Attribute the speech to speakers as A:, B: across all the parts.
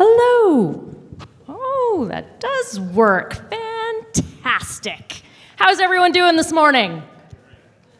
A: Hello. Oh, that does work. Fantastic. How's everyone doing this morning?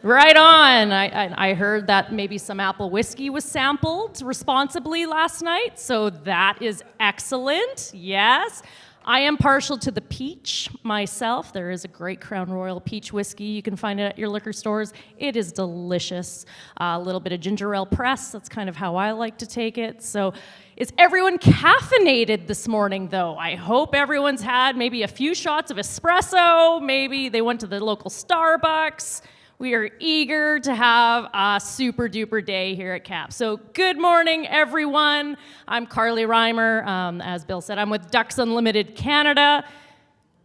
A: Right on. I heard that maybe some apple whiskey was sampled responsibly last night, so that is excellent. Yes. I am partial to the peach myself. There is a great Crown Royal peach whiskey. You can find it at your liquor stores. It is delicious. A little bit of ginger ale press. That's kind of how I like to take it. So is everyone caffeinated this morning, though? I hope everyone's had maybe a few shots of espresso. Maybe they went to the local Starbucks. We are eager to have a super duper day here at CAP. So good morning, everyone. I'm Carly Reimer. As Bill said, I'm with Ducks Unlimited Canada.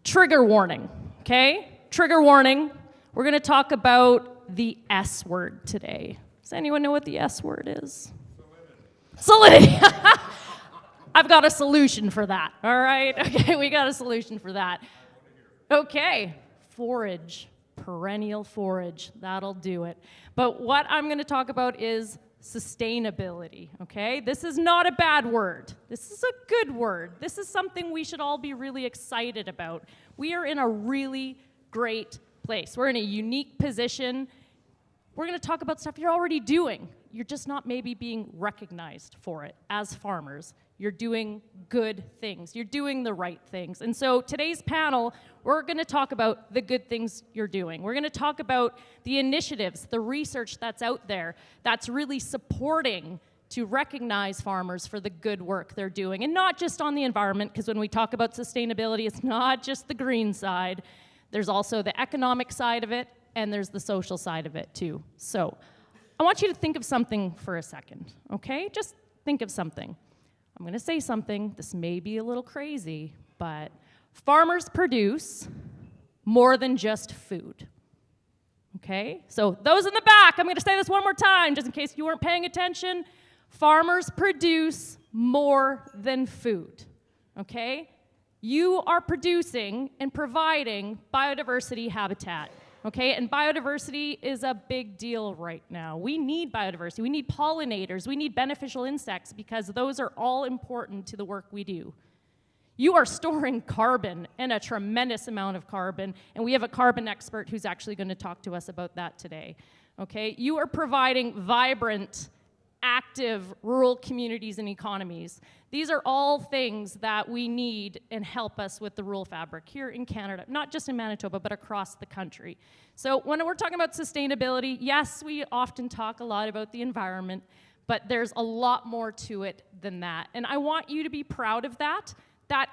A: Trigger warning, okay? Trigger warning. We're gonna talk about the S word today. Does anyone know what the S word is? Salinity. I've got a solution for that, all right? Okay, we got a solution for that. Okay, forage. Perennial forage, that'll do it. But what I'm going to talk about is sustainability, okay? This is not a bad word. This is a good word. This is something we should all be really excited about. We are in a really great place. We're in a unique position. We're going to talk about stuff you're already doing. You're just not maybe being recognized for it as farmers. You're doing good things. You're doing the right things. And so today's panel, we're going to talk about the good things you're doing. We're going to talk about the initiatives, the research that's out there that's really supporting to recognize farmers for the good work they're doing. And not just on the environment, because when we talk about sustainability, it's not just the green side. There's also the economic side of it, and there's the social side of it too. So I want you to think of something for a second, okay? Just think of something. I'm going to say something. This may be a little crazy, but farmers produce more than just food, okay? So those in the back, I'm going to say this one more time, just in case you weren't paying attention. Farmers produce more than food, okay? You are producing and providing biodiversity habitat. Okay, and biodiversity is a big deal right now. We need biodiversity. We need pollinators. We need beneficial insects because those are all important to the work we do. You are storing carbon, and a tremendous amount of carbon, and we have a carbon expert who's actually going to talk to us about that today. Okay, you are providing vibrant, active rural communities and economies. These are all things that we need and help us with the rural fabric here in Canada, not just in Manitoba, but across the country. So when we're talking about sustainability, yes, we often talk a lot about the environment, but there's a lot more to it than that. And I want you to be proud of that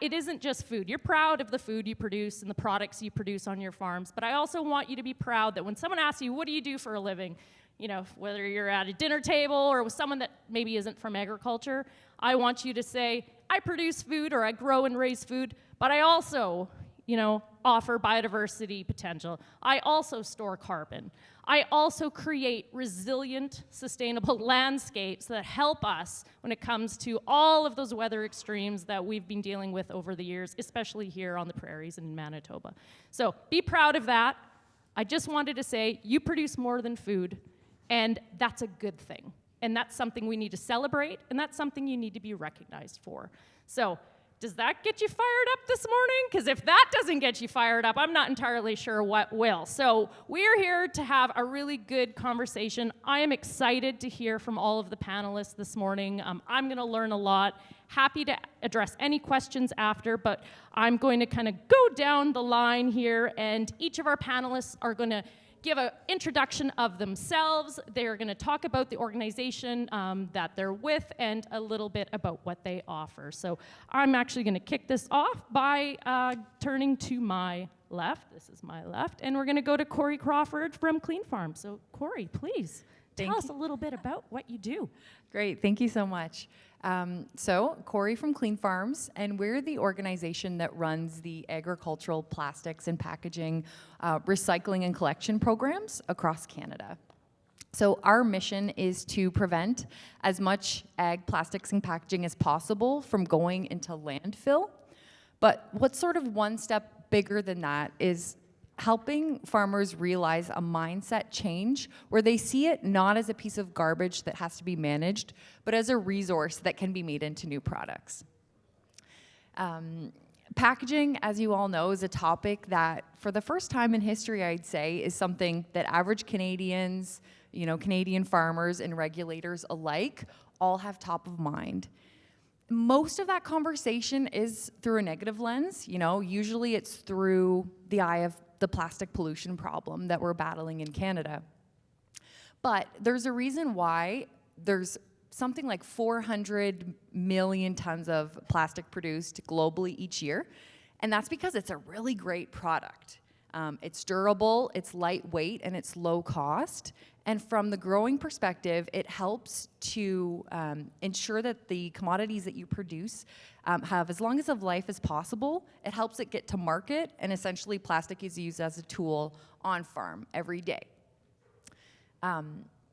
A: it isn't just food. You're proud of the food you produce and the products you produce on your farms, but I also want you to be proud that when someone asks you, what do you do for a living? You know, whether you're at a dinner table or with someone that maybe isn't from agriculture, I want you to say, I produce food or I grow and raise food, but I also, offer biodiversity potential. I also store carbon. I also create resilient, sustainable landscapes that help us when it comes to all of those weather extremes that we've been dealing with over the years, especially here on the prairies in Manitoba. So be proud of that. I just wanted to say, you produce more than food. And that's a good thing. And that's something we need to celebrate, and that's something you need to be recognized for. So does that get you fired up this morning? Because if that doesn't get you fired up, I'm not entirely sure what will. So we're here to have a really good conversation. I am excited to hear from all of the panelists this morning. I'm going to learn a lot. Happy to address any questions after, but I'm going to kind of go down the line here, and each of our panelists are going to give an introduction of themselves. They're going to talk about the organization that they're with and a little bit about what they offer. So I'm actually going to kick this off by turning to my left. This is my left. And we're going to go to Cori Crawford from Cleanfarms. So Cori, please tell us a little bit about what you do.
B: Great. Thank you so much. So Cori from Cleanfarms, and we're the organization that runs the agricultural plastics and packaging recycling and collection programs across Canada. So our mission is to prevent as much ag plastics and packaging as possible from going into landfill. But what's sort of one step bigger than that is helping farmers realize a mindset change where they see it not as a piece of garbage that has to be managed, but as a resource that can be made into new products. Packaging, as you all know, is a topic that, for the first time in history, I'd say, is something that average Canadians, Canadian farmers and regulators alike, all have top of mind. Most of that conversation is through a negative lens. Usually it's through the eye of the plastic pollution problem that we're battling in Canada. But there's a reason why there's something like 400 million tons of plastic produced globally each year, and that's because it's a really great product. It's durable, it's lightweight, and it's low cost. And from the growing perspective, it helps to ensure that the commodities that you produce have as long of life as possible. It helps it get to market, and essentially plastic is used as a tool on farm every day.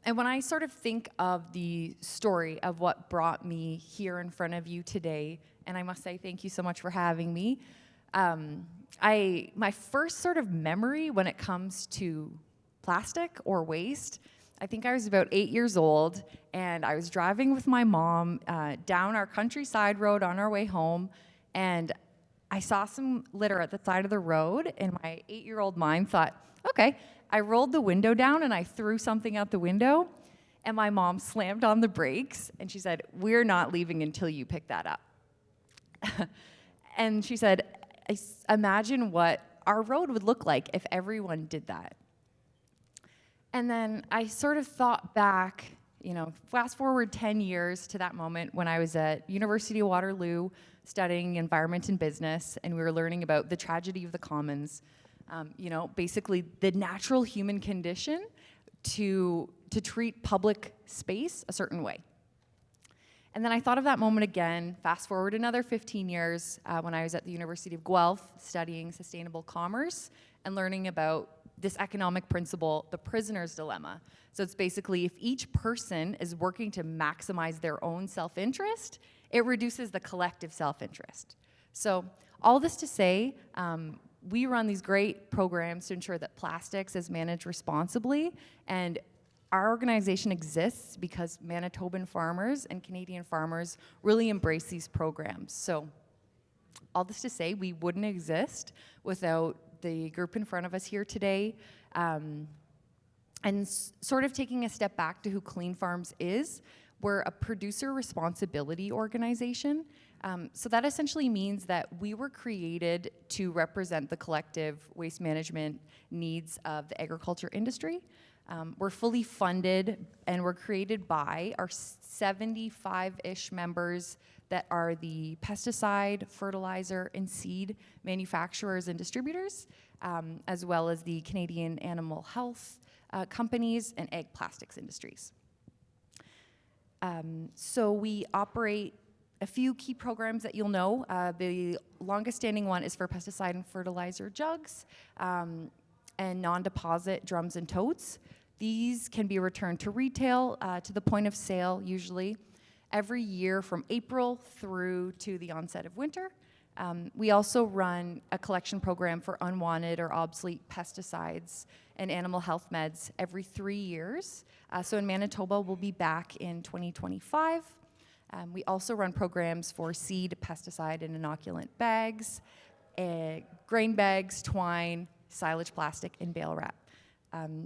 B: And when I sort of think of the story of what brought me here in front of you today, and I must say thank you so much for having me, my first sort of memory when it comes to plastic or waste, I think I was about 8 years old, and I was driving with my mom down our countryside road on our way home, and I saw some litter at the side of the road, and my 8-year-old mind thought, okay. I rolled the window down and I threw something out the window, and my mom slammed on the brakes and she said, "We're not leaving until you pick that up." And she said, imagine what our road would look like if everyone did that. And then I sort of thought back, fast forward 10 years to that moment when I was at University of Waterloo studying environment and business, and we were learning about the tragedy of the commons. Basically the natural human condition to treat public space a certain way. And then I thought of that moment again, fast forward another 15 years when I was at the University of Guelph studying sustainable commerce and learning about this economic principle, the prisoner's dilemma. So it's basically if each person is working to maximize their own self-interest, it reduces the collective self-interest. So all this to say, we run these great programs to ensure that plastics is managed responsibly, and our organization exists because Manitoban farmers and Canadian farmers really embrace these programs. So all this to say, we wouldn't exist without the group in front of us here today. And sort of taking a step back to who Cleanfarms is, we're a producer responsibility organization. So that essentially means that we were created to represent the collective waste management needs of the agriculture industry. We're fully funded, and we're created by our 75-ish members that are the pesticide, fertilizer, and seed manufacturers and distributors, as well as the Canadian animal health companies and egg plastics industries. So we operate a few key programs that you'll know. The longest standing one is for pesticide and fertilizer jugs and non-deposit drums and totes. These can be returned to retail, to the point of sale usually, every year from April through to the onset of winter. We also run a collection program for unwanted or obsolete pesticides and animal health meds every 3 years. So in Manitoba, we'll be back in 2025. We also run programs for seed, pesticide, and inoculant bags, grain bags, twine, silage plastic, and bale wrap.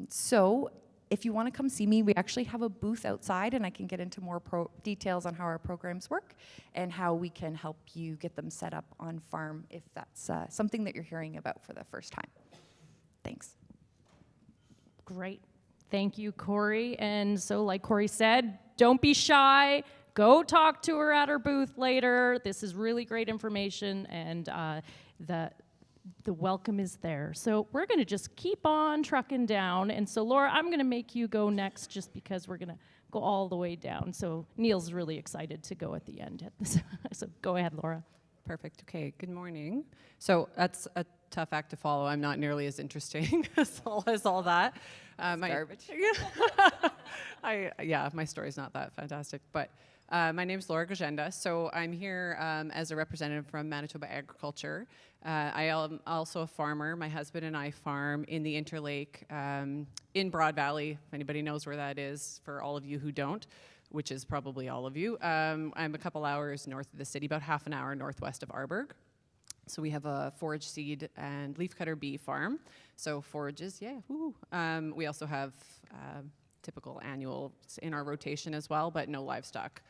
B: So if you want to come see me, we actually have a booth outside, and I can get into more details on how our programs work and how we can help you get them set up on farm if that's something that you're hearing about for the first time. Thanks.
A: Great. Thank you, Cori. And so like Cori said, don't be shy. Go talk to her at her booth later. This is really great information, and the welcome is there. So we're going to just keep on trucking down. And so, Laura, I'm going to make you go next just because we're going to go all the way down. So Neil's really excited to go at the end. So go ahead, Laura.
C: Perfect. Okay, good morning. So that's a tough act to follow. I'm not nearly as interesting as all that.
B: Garbage.
C: Yeah, my story's not that fantastic. But my name's Laura Grzenda. So I'm here as a representative from Manitoba Agriculture. I am also a farmer. My husband and I farm in the Interlake in Broad Valley, if anybody knows where that is, for all of you who don't. which is probably all of you. I'm a couple hours north of the city, about half an hour northwest of Arborg. So we have a forage seed and leafcutter bee farm. So forages, yeah, woo. We also have typical annuals in our rotation as well, but no livestock.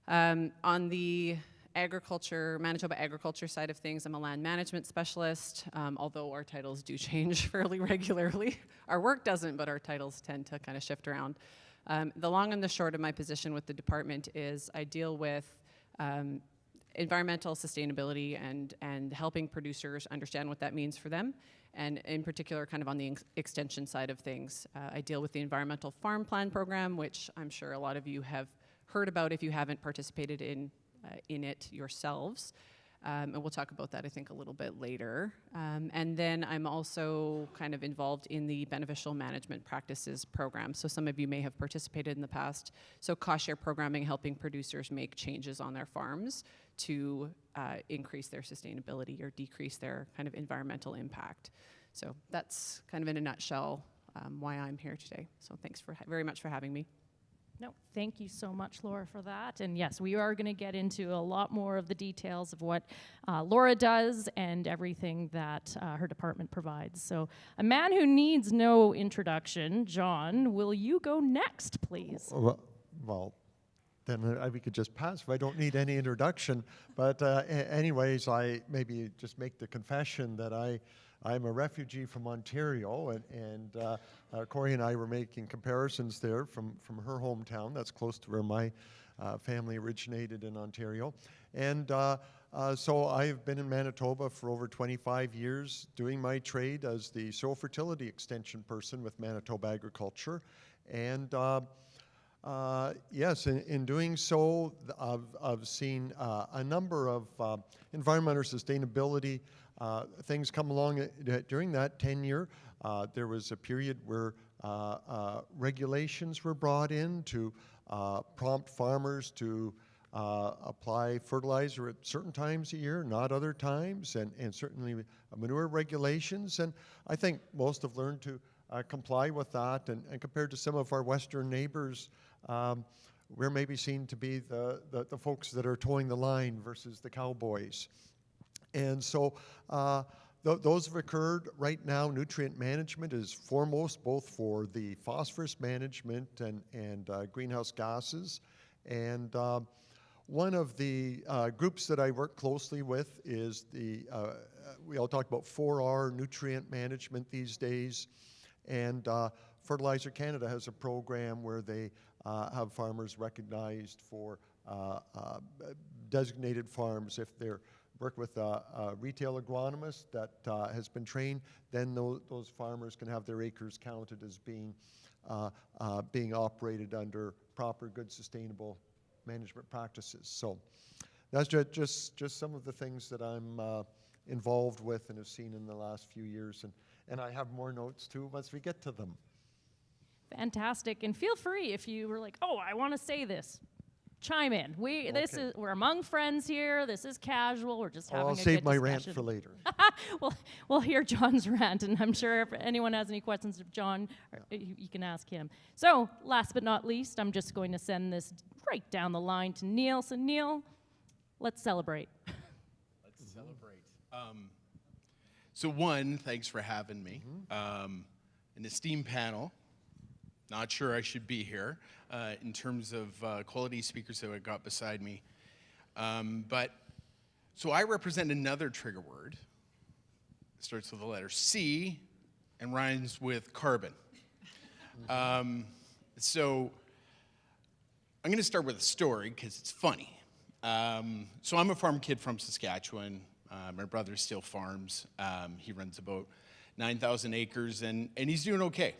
C: On the Manitoba agriculture side of things, I'm a land management specialist, although our titles do change fairly regularly. Our work doesn't, but our titles tend to kind of shift around. The long and the short of my position with the department is I deal with environmental sustainability and helping producers understand what that means for them, and in particular kind of on the extension side of things. I deal with the Environmental Farm Plan program, which I'm sure a lot of you have heard about if you haven't participated in it yourselves. And we'll talk about that, I think, a little bit later. And then I'm also kind of involved in the Beneficial Management Practices program. So some of you may have participated in the past. So cost share programming, helping producers make changes on their farms to increase their sustainability or decrease their kind of environmental impact. So that's kind of in a nutshell why I'm here today. So thanks very much for having me.
A: No, thank you so much, Laura, for that. And yes, we are going to get into a lot more of the details of what Laura does and everything that her department provides. So a man who needs no introduction, John, will you go next, please?
D: Well, then we could just pass if I don't need any introduction. But anyways, I maybe just make the confession that I'm a refugee from Ontario, and Cori and I were making comparisons there from her hometown. That's close to where my family originated in Ontario. And so I've been in Manitoba for over 25 years doing my trade as the soil fertility extension person with Manitoba Agriculture. And yes, in doing so, I've seen a number of environmental sustainability things come along. During that tenure, there was a period where regulations were brought in to prompt farmers to apply fertilizer at certain times a year, not other times, and certainly manure regulations. And I think most have learned to comply with that. And compared to some of our Western neighbors, we're maybe seen to be the folks that are towing the line versus the cowboys. And so those have occurred. Right now, nutrient management is foremost, both for the phosphorus management and greenhouse gases. And one of the groups that I work closely with is we all talk about 4R nutrient management these days. And Fertilizer Canada has a program where they have farmers recognized for designated farms. If they're work with a retail agronomist that has been trained, then those farmers can have their acres counted as being operated under proper, good, sustainable management practices. So that's just some of the things that I'm involved with and have seen in the last few years. And I have more notes too once we get to them.
A: Fantastic. And feel free if you were like, oh, I want to say this. Chime in. We're among friends here. This is casual. We're just having a good discussion.
D: I'll save my rant for later.
A: We'll hear John's rant, and I'm sure if anyone has any questions of John, you can ask him. So, last but not least, I'm just going to send this right down the line to Neil. So, Neil, let's celebrate.
E: Let's celebrate. So, one, thanks for having me. An esteemed panel. Not sure I should be here in terms of quality speakers that I got beside me. So I represent another trigger word. It starts with the letter C and rhymes with carbon. So I'm going to start with a story because it's funny. So I'm a farm kid from Saskatchewan. My brother still farms. He runs about 9,000 acres, and he's doing okay.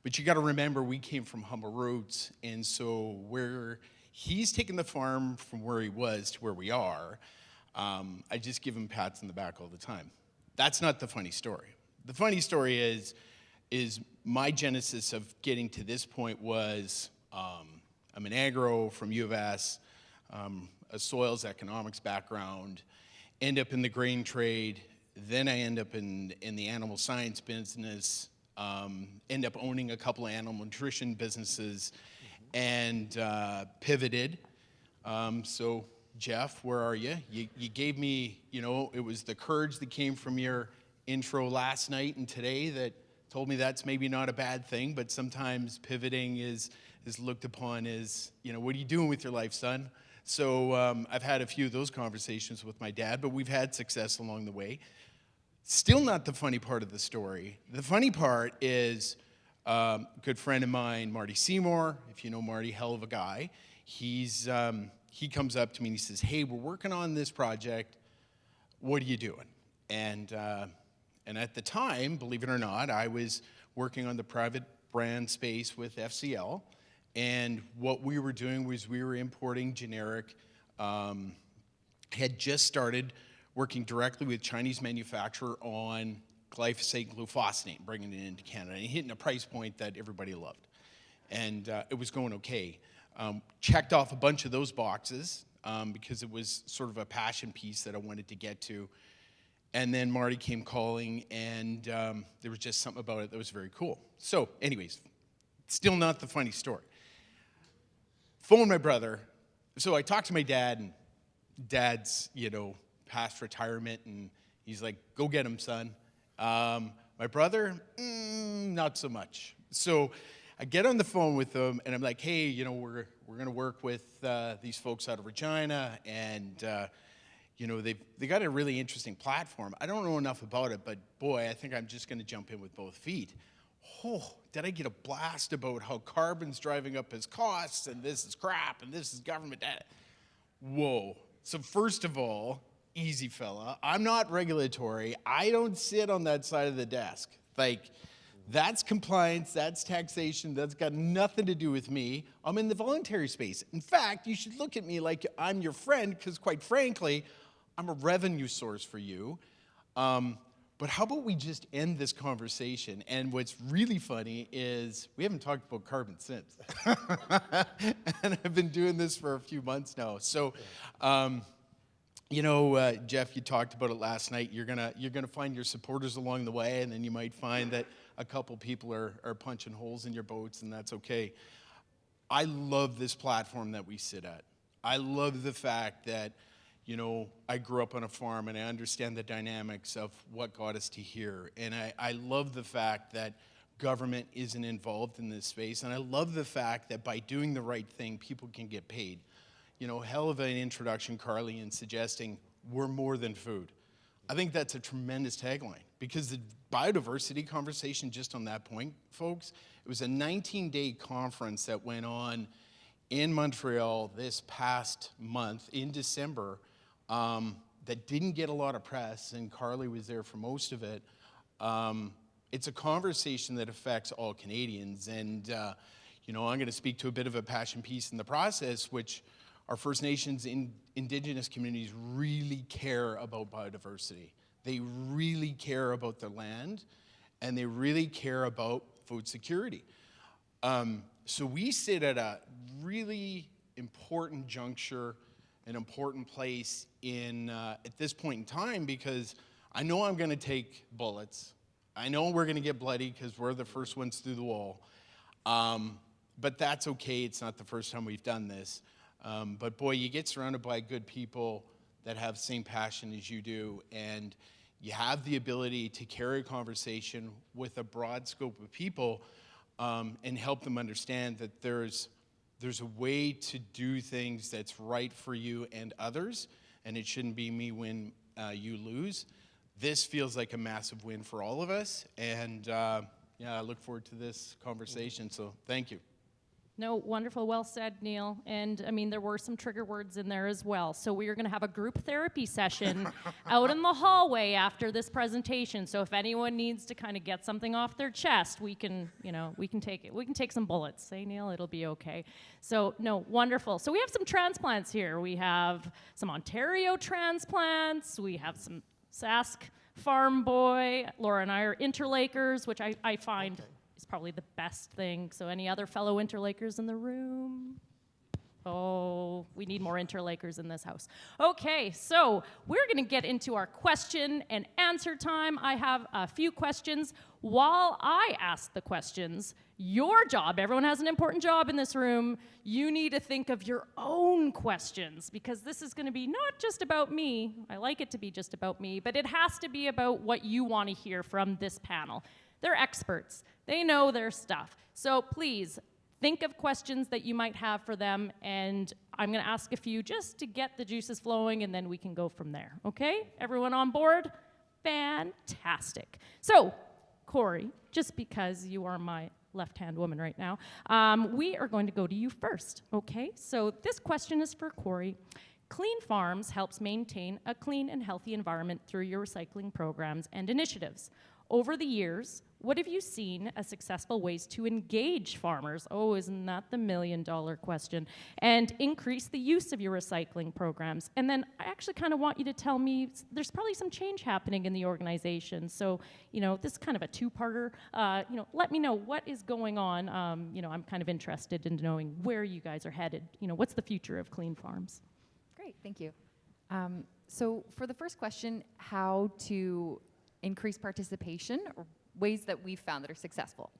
E: But you got to remember, we came from humble roots, and so where he's taken the farm from where he was to where we are, I just give him pats on the back all the time. That's not the funny story. The funny story is my genesis of getting to this point was I'm an agro from U of S, a soils economics background, end up in the grain trade, then I end up in the animal science business. Ended up owning a couple of animal nutrition businesses and pivoted. So Jeff, where are you? You gave me, it was the courage that came from your intro last night and today that told me that's maybe not a bad thing, but sometimes pivoting is looked upon as, what are you doing with your life, son? So I've had a few of those conversations with my dad, but we've had success along the way. Still not the funny part of the story. The funny part is a good friend of mine, Marty Seymour. If you know Marty, hell of a guy. He comes up to me and he says, hey, we're working on this project. What are you doing? And at the time, believe it or not, I was working on the private brand space with FCL. And what we were doing was we were importing generic, had just started working directly with Chinese manufacturer on glyphosate glufosinate, bringing it into Canada, and hitting a price point that everybody loved. And it was going okay. Checked off a bunch of those boxes because it was sort of a passion piece that I wanted to get to. And then Marty came calling, and there was just something about it that was very cool. So anyways, still not the funny story. Phoned my brother. So I talked to my dad, and Dad's, past retirement, and he's like, go get him, son. My brother, not so much. So I get on the phone with him, and I'm like, hey, we're going to work with these folks out of Regina, and they got a really interesting platform. I don't know enough about it, but boy, I think I'm just going to jump in with both feet. Oh, did I get a blast about how carbon's driving up his costs, and this is crap, and this is government data. Whoa. So first of all, easy fella, I'm not regulatory. I don't sit on that side of the desk. That's compliance, that's taxation, that's got nothing to do with me. I'm in the voluntary space. In fact, you should look at me like I'm your friend, because quite frankly, I'm a revenue source for you. But how about we just end this conversation? And what's really funny is we haven't talked about carbon since. And I've been doing this for a few months now. So, Jeff, you talked about it last night. You're gonna find your supporters along the way, and then you might find that a couple people are punching holes in your boats, and that's okay. I love this platform that we sit at. I love the fact that, I grew up on a farm and I understand the dynamics of what got us to here. And I love the fact that government isn't involved in this space. And I love the fact that by doing the right thing, people can get paid. Hell of an introduction, Carly, in suggesting we're more than food. I think that's a tremendous tagline, because the biodiversity conversation, just on that point, folks, it was a 19-day conference that went on in Montreal this past month in December that didn't get a lot of press, and Carly was there for most of it. It's a conversation that affects all Canadians, and I'm going to speak to a bit of a passion piece in the process, which our First Nations Indigenous communities really care about biodiversity. They really care about their land, and they really care about food security. So we sit at a really important juncture, an important place at this point in time, because I know I'm going to take bullets. I know we're going to get bloody because we're the first ones through the wall. But that's okay. It's not the first time we've done this. But boy, you get surrounded by good people that have the same passion as you do, and you have the ability to carry a conversation with a broad scope of people and help them understand that there's a way to do things that's right for you and others, and it shouldn't be me win, you lose. This feels like a massive win for all of us, and I look forward to this conversation, so thank you.
A: No, wonderful, well said, Neil. And there were some trigger words in there as well. So we are going to have a group therapy session out in the hallway after this presentation. So if anyone needs to kind of get something off their chest, we can take it. We can take some bullets. Say, Neil, it'll be okay. So no, wonderful. So we have some transplants here. We have some Ontario transplants. We have some Sask Farm Boy. Laura and I are Interlakers, which I find is probably the best thing. So any other fellow Interlakers in the room? Oh, we need more Interlakers in this house. Okay, so we're going to get into our question and answer time. I have a few questions. While I ask the questions, your job, everyone has an important job in this room, you need to think of your own questions, because this is going to be not just about me. I like it to be just about me, but it has to be about what you want to hear from this panel. They're experts. They know their stuff. So please, think of questions that you might have for them, and I'm going to ask a few just to get the juices flowing, and then we can go from there. Okay? Everyone on board? Fantastic. So, Cori, just because you are my left-hand woman right now, we are going to go to you first. Okay? So this question is for Cori. Cleanfarms helps maintain a clean and healthy environment through your recycling programs and initiatives. Over the years, what have you seen as successful ways to engage farmers? Oh, isn't that the million-dollar question? And increase the use of your recycling programs. And then I actually kind of want you to tell me, there's probably some change happening in the organization. So, this is kind of a two-parter. Let me know what is going on. I'm kind of interested in knowing where you guys are headed. What's the future of Cleanfarms?
B: Great, thank you. So for the first question, how to increase participation, or ways that we've found that are successful.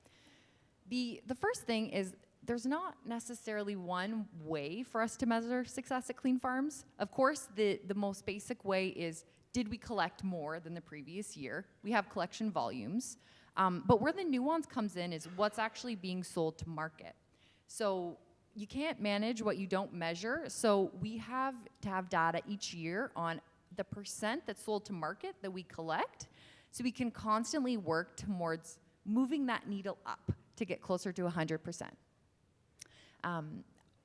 B: The first thing is there's not necessarily one way for us to measure success at Cleanfarms. Of course, the most basic way is, did we collect more than the previous year? We have collection volumes. But where the nuance comes in is what's actually being sold to market. So you can't manage what you don't measure. So we have to have data each year on the % that's sold to market that we collect, so we can constantly work towards moving that needle up to get closer to 100%.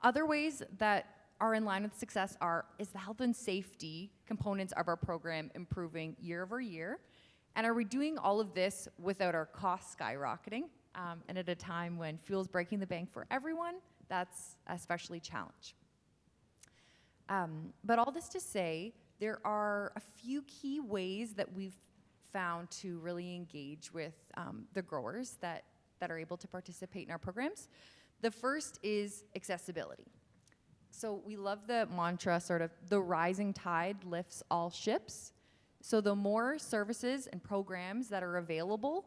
B: Other ways that are in line with success is the health and safety components of our program improving year over year? And are we doing all of this without our costs skyrocketing? And at a time when fuel's breaking the bank for everyone, that's especially challenged. But all this to say, there are a few key ways that we've found to really engage with the growers that are able to participate in our programs. The first is accessibility. So we love the mantra, sort of, the rising tide lifts all ships. So the more services and programs that are available,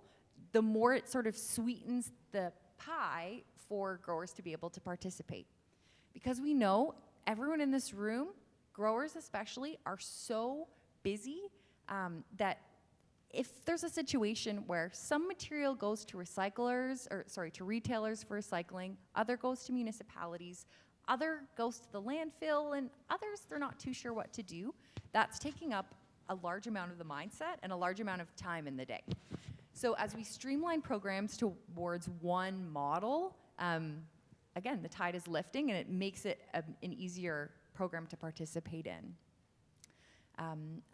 B: the more it sort of sweetens the pie for growers to be able to participate. Because we know everyone in this room, growers especially, are so busy that if there's a situation where some material goes to to retailers for recycling, other goes to municipalities, other goes to the landfill, and others they're not too sure what to do, that's taking up a large amount of the mindset and a large amount of time in the day. So as we streamline programs towards one model, again, the tide is lifting and it makes it an easier program to participate in.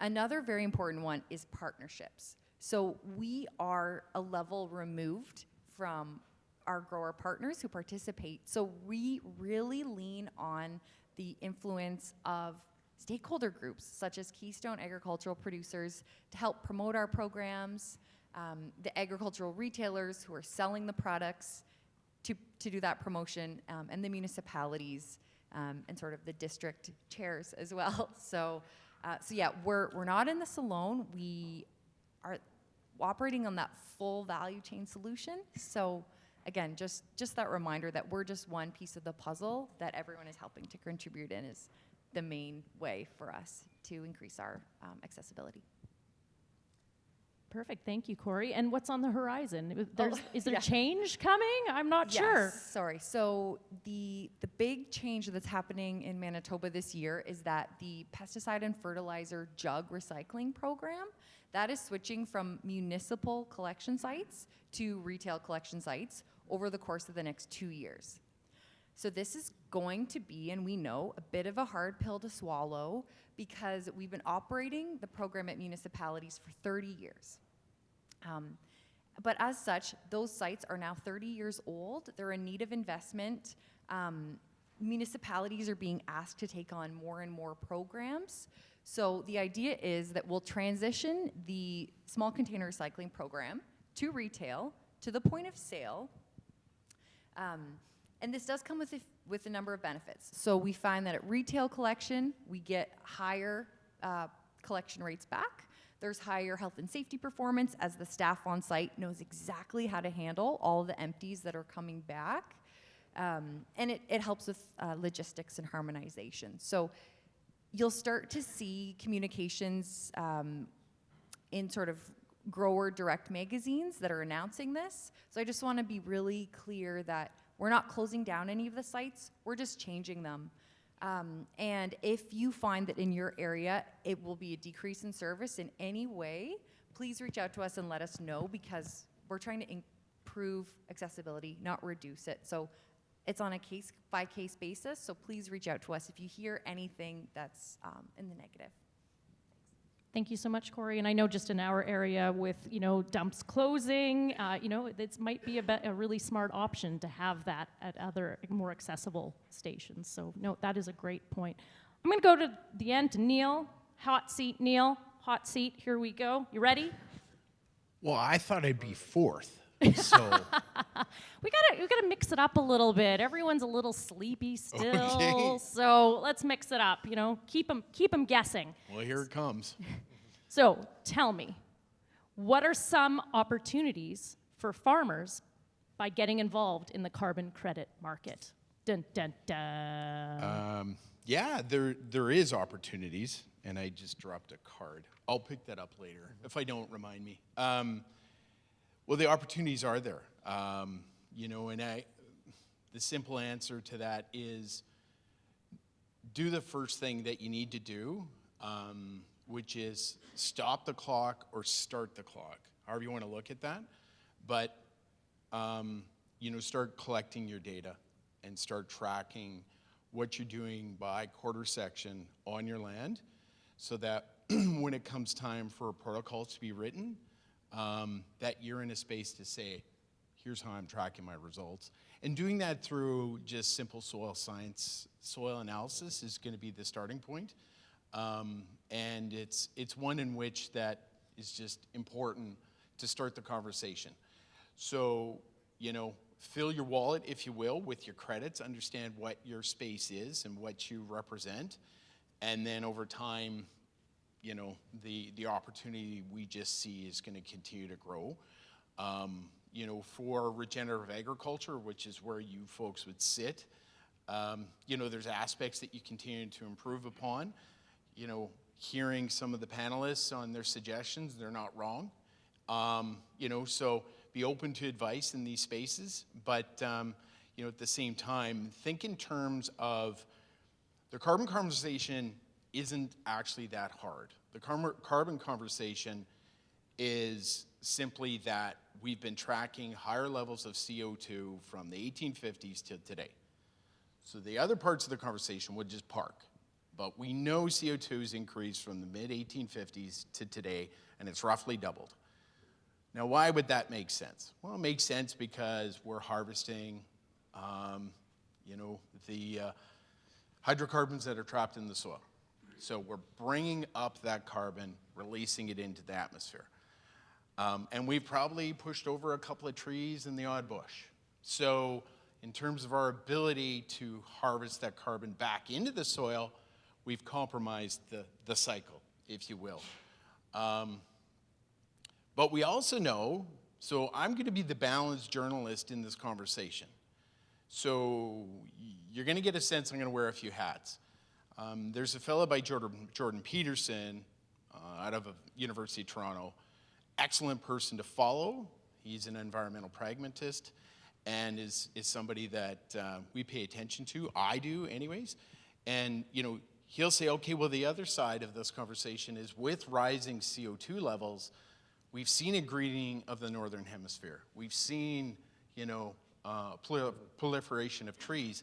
B: Another very important one is partnerships. So we are a level removed from our grower partners who participate. So we really lean on the influence of stakeholder groups, such as Keystone Agricultural Producers, to help promote our programs, the agricultural retailers who are selling the products to do that promotion, and the municipalities, and sort of the district chairs as well. So yeah, we're not in this alone. We are operating on that full value chain solution. So again, just that reminder that we're just one piece of the puzzle that everyone is helping to contribute in is the main way for us to increase our accessibility.
A: Perfect, thank you, Cori. And what's on the horizon? Is there
B: yeah.
A: change coming? I'm not sure.
B: Sorry. So the big change that's happening in Manitoba this year is that the pesticide and fertilizer jug recycling program, that is switching from municipal collection sites to retail collection sites over the course of the next 2 years. So this is going to be, and we know, a bit of a hard pill to swallow because we've been operating the program at municipalities for 30 years. But as such, those sites are now 30 years old. They're in need of investment. Municipalities are being asked to take on more and more programs. So the idea is that we'll transition the small container recycling program to retail, to the point of sale, And this does come with a number of benefits. So we find that at retail collection, we get higher collection rates back. There's higher health and safety performance as the staff on site knows exactly how to handle all of the empties that are coming back. And it helps with logistics and harmonization. So you'll start to see communications in sort of grower direct magazines that are announcing this. So I just want to be really clear that we're not closing down any of the sites, we're just changing them. And if you find that in your area it will be a decrease in service in any way, please reach out to us and let us know, because we're trying to improve accessibility, not reduce it. So it's on a case-by-case basis, so please reach out to us if you hear anything that's in the negative.
A: Thank you so much, Cori. And I know just in our area with, dumps closing, it might be a really smart option to have that at other more accessible stations. So no, that is a great point. I'm going to go to the end to Neil. Hot seat, Neil. Hot seat. Here we go. You ready?
E: Well, I thought I'd be fourth. So
A: We gotta mix it up a little bit. Everyone's a little sleepy still,
E: Okay.
A: so let's mix it up. Keep them guessing.
E: well, here it comes.
A: So tell me, what are some opportunities for farmers by getting involved in the carbon credit market? Dun dun dun.
E: Yeah, there is opportunities, and I just dropped a card. I'll pick that up later if I don't, remind me. Well, the opportunities are there, and the simple answer to that is do the first thing that you need to do, which is stop the clock or start the clock, however you want to look at that. But start collecting your data and start tracking what you're doing by quarter section on your land, so that when it comes time for a protocol to be written, that you're in a space to say, here's how I'm tracking my results. And doing that through just simple soil science, soil analysis is going to be the starting point. And it's one in which that is just important to start the conversation. So, fill your wallet, if you will, with your credits, understand what your space is and what you represent. And then over time, the opportunity we just see is going to continue to grow. For regenerative agriculture, which is where you folks would sit, there's aspects that you continue to improve upon. Hearing some of the panelists on their suggestions, they're not wrong. So be open to advice in these spaces, but at the same time, think in terms of the carbon conversation isn't actually that hard. The carbon conversation is simply that we've been tracking higher levels of CO2 from the 1850s to today. So the other parts of the conversation would just park. But we know CO2 has increased from the mid-1850s to today, and it's roughly doubled. Now, why would that make sense? Well, it makes sense because we're harvesting, the hydrocarbons that are trapped in the soil. So we're bringing up that carbon, releasing it into the atmosphere. And we've probably pushed over a couple of trees and the odd bush. So in terms of our ability to harvest that carbon back into the soil, we've compromised the cycle, if you will. But we also know, so I'm going to be the balanced journalist in this conversation. So you're going to get a sense I'm going to wear a few hats. There's a fellow by Jordan Peterson out of University of Toronto. Excellent person to follow. He's an environmental pragmatist and is somebody that we pay attention to. I do anyways. And, he'll say, okay, well, the other side of this conversation is with rising CO2 levels, we've seen a greening of the northern hemisphere. We've seen, proliferation of trees.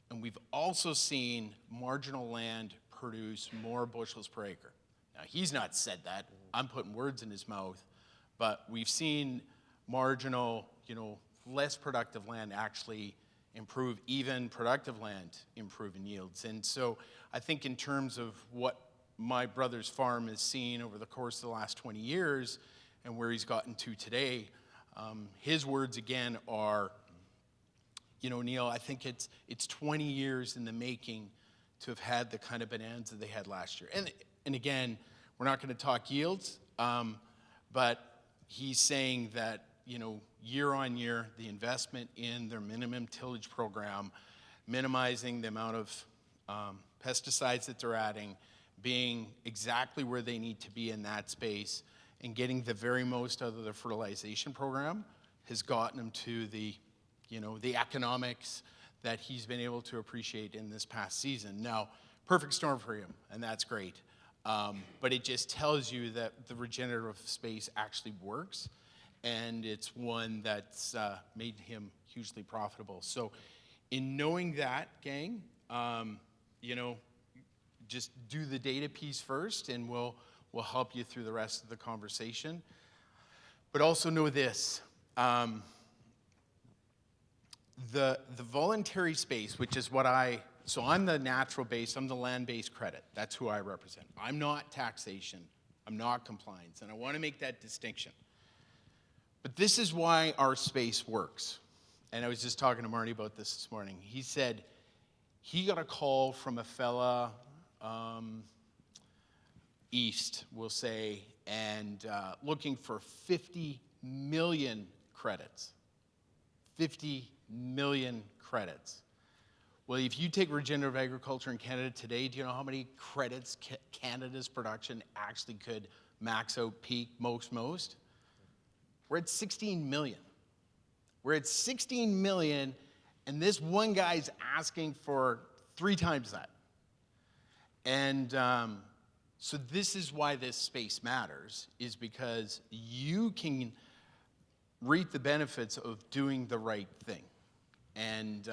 E: And we've also seen marginal land produce more bushels per acre. Now, he's not said that. I'm putting words in his mouth. But we've seen marginal, less productive land actually improve, even productive land improve in yields. And so I think in terms of what my brother's farm has seen over the course of the last 20 years and where he's gotten to today, his words again are, Neil, I think it's 20 years in the making to have had the kind of bonanza they had last year. And again, we're not going to talk yields, but he's saying that, year on year, the investment in their minimum tillage program, minimizing the amount of pesticides that they're adding, being exactly where they need to be in that space, and getting the very most out of the fertilization program has gotten them to the economics that he's been able to appreciate in this past season. Now, perfect storm for him, and that's great. But it just tells you that the regenerative space actually works, and it's one that's made him hugely profitable. So in knowing that, gang, just do the data piece first, and we'll help you through the rest of the conversation. But also know this. The voluntary space, which is what so I'm the natural base, I'm the land-based credit. That's who I represent. I'm not taxation, I'm not compliance, and I want to make that distinction. But this is why our space works. And I was just talking to Marty about this morning. He said he got a call from a fella east, we'll say, and looking for 50 million credits. 50 million credits. Well, if you take regenerative agriculture in Canada today, do you know how many credits Canada's production actually could max out, peak, most? We're at 16 million. We're at 16 million, and this one guy's asking for 3 times that. And so this is why this space matters, is because you can reap the benefits of doing the right thing. And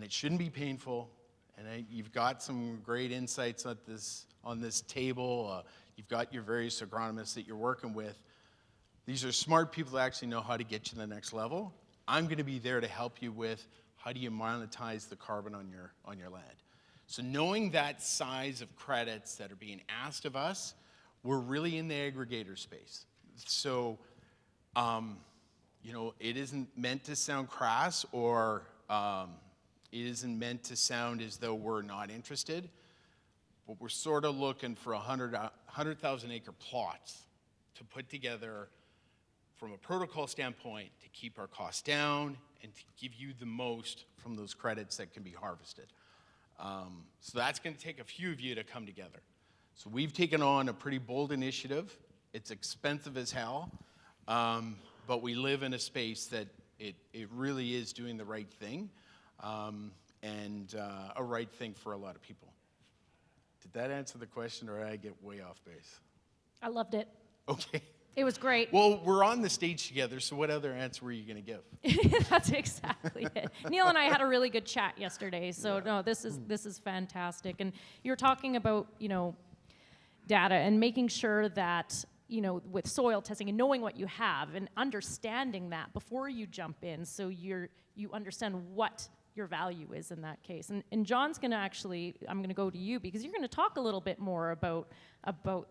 E: it shouldn't be painful. And you've got some great insights on this table. You've got your various agronomists that you're working with. These are smart people that actually know how to get you to the next level. I'm going to be there to help you with how do you monetize the carbon on your land. So knowing that size of credits that are being asked of us, we're really in the aggregator space. So, it isn't meant to sound crass, or it isn't meant to sound as though we're not interested, but we're sort of looking for 100,000 acre plots to put together from a protocol standpoint to keep our costs down and to give you the most from those credits that can be harvested. So that's going to take a few of you to come together. So we've taken on a pretty bold initiative. It's expensive as hell, but we live in a space that it really is doing the right thing, and a right thing for a lot of people. Did that answer the question, or did I get way off base?
A: I loved it.
E: Okay.
A: It was great.
E: Well, we're on the stage together, so what other answer were you going to give?
A: That's exactly it. Neil and I had a really good chat yesterday, so no, this is fantastic. And you're talking about, data and making sure that, with soil testing and knowing what you have and understanding that before you jump in, so you understand what your value is in that case. And John's going to I'm going to go to you, because you're going to talk a little bit more about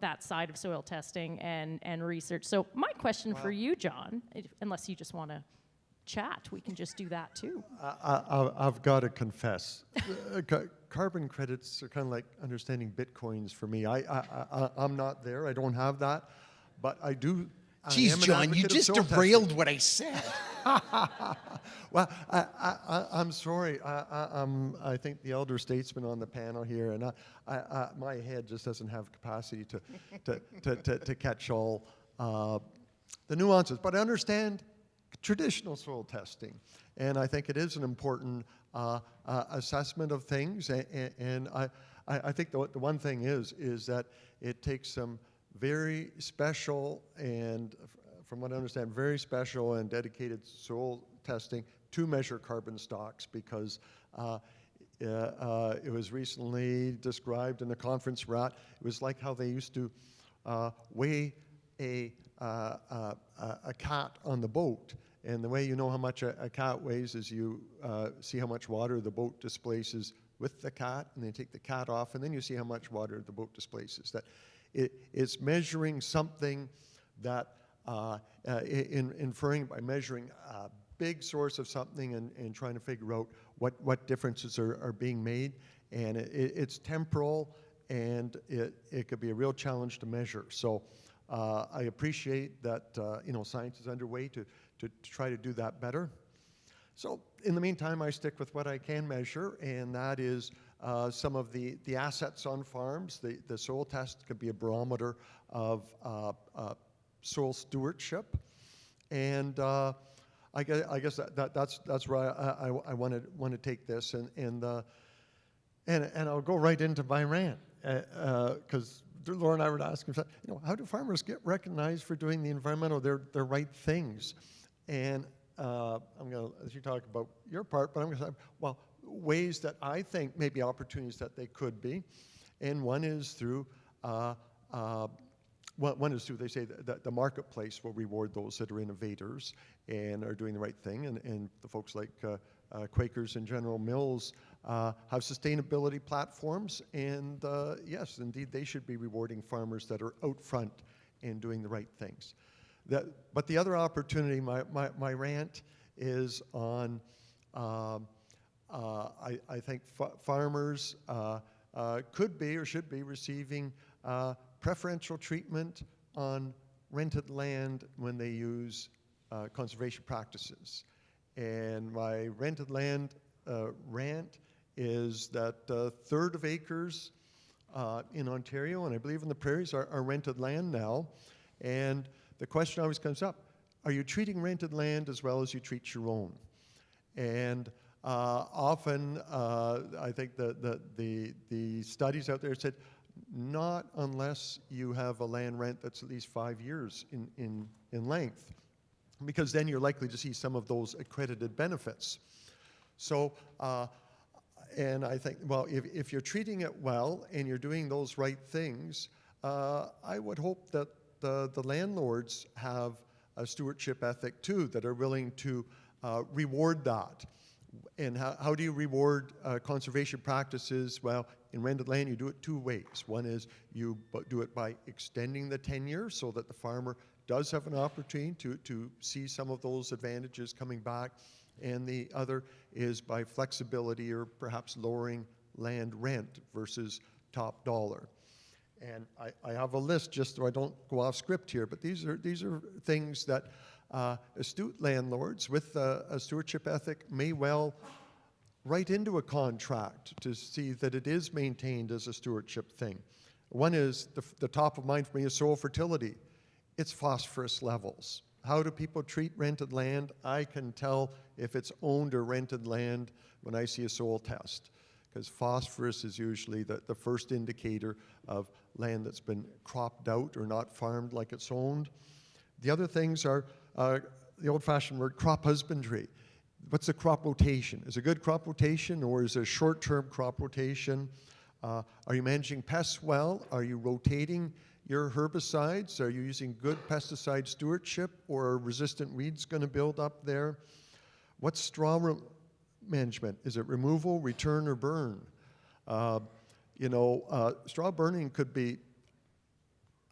A: that side of soil testing and research. So my question for you, John, unless you just want to chat, we can just do that too.
D: I've got to confess, carbon credits are kind of like understanding bitcoins for me. I'm not there. I don't have that, but I do.
E: Geez, John, you just derailed what I said.
D: Well, I'm sorry. I think the elder statesman on the panel here, and my head just doesn't have capacity to catch all the nuances. But I understand traditional soil testing, and I think it is an important assessment of things. And I think the one thing is that it takes some very special and, from what I understand, very special and dedicated soil testing to measure carbon stocks, because it was recently described in a conference we're at. It was like how they used to weigh a cat on the boat. And the way you know how much a cat weighs is you see how much water the boat displaces with the cat, and then take the cat off, and then you see how much water the boat displaces. That it's measuring something that, inferring by measuring big source of something and trying to figure out what differences are being made. And it's temporal, and it could be a real challenge to measure. So I appreciate that science is underway to try to do that better. So in the meantime, I stick with what I can measure, and that is some of the assets on farms. The soil test could be a barometer of soil stewardship, and I guess that's where I want to take this, and I'll go right into my rant, because Laura and I were asking, how do farmers get recognized for doing the environmental, their right things? And I'm going to, as you talk about your part, but I'm going to say, well, ways that I think maybe opportunities that they could be, and one is through they say that the marketplace will reward those that are innovators and are doing the right thing, and the folks like Quakers and General Mills have sustainability platforms, and yes, indeed, they should be rewarding farmers that are out front and doing the right things. But the other opportunity, my rant, is on, I think farmers could be or should be receiving preferential treatment on rented land when they use conservation practices. And my rented land rant is that a third of acres in Ontario, and I believe in the prairies, are rented land now. And the question always comes up, are you treating rented land as well as you treat your own? And often, I think the studies out there said, not unless you have a land rent that's at least 5 years in length, because then you're likely to see some of those accredited benefits. So, and I think, well, if you're treating it well and you're doing those right things, I would hope that the landlords have a stewardship ethic too, that are willing to reward that. And how do you reward conservation practices? Well, in rented land, you do it two ways. One is you do it by extending the tenure so that the farmer does have an opportunity to see some of those advantages coming back. And the other is by flexibility or perhaps lowering land rent versus top dollar. And I have a list just so I don't go off script here, but these are things that astute landlords with a stewardship ethic may well write into a contract to see that it is maintained as a stewardship thing. One is, the top of mind for me is soil fertility. It's phosphorus levels. How do people treat rented land? I can tell if it's owned or rented land when I see a soil test, because phosphorus is usually the first indicator of land that's been cropped out or not farmed like it's owned. The other things are the old-fashioned word crop husbandry. What's a crop rotation? Is a good crop rotation, or is a short-term crop rotation? Are you managing pests well? Are you rotating your herbicides? Are you using good pesticide stewardship, or are resistant weeds going to build up there? What's straw management? Is it removal, return, or burn? Straw burning could be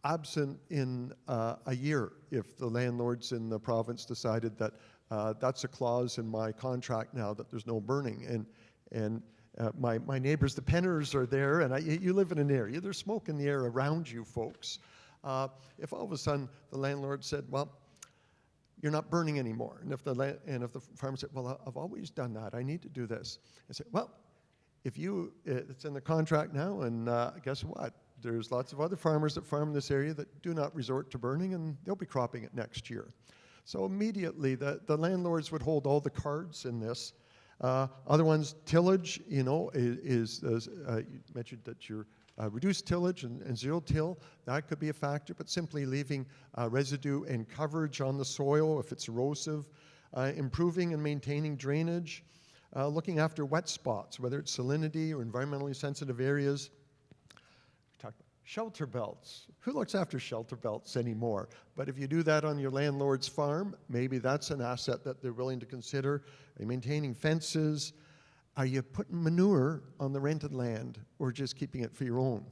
D: absent in a year if the landlords in the province decided that that's a clause in my contract now that there's no burning. And my neighbors, the Penners, are there, and you live in an area. There's smoke in the air around you folks. If all of a sudden the landlord said, well, you're not burning anymore, and if the farmer said, well, I've always done that, I need to do this, and say, well, it's in the contract now, and guess what? There's lots of other farmers that farm in this area that do not resort to burning, and they'll be cropping it next year. So immediately, the landlords would hold all the cards in this. Other ones, tillage, you mentioned that you're reduced tillage and zero till, that could be a factor, but simply leaving residue and coverage on the soil if it's erosive, improving and maintaining drainage, looking after wet spots, whether it's salinity or environmentally sensitive areas. Shelter belts. Who looks after shelter belts anymore? But if you do that on your landlord's farm, maybe that's an asset that they're willing to consider. Are you maintaining fences? Are you putting manure on the rented land, or just keeping it for your own?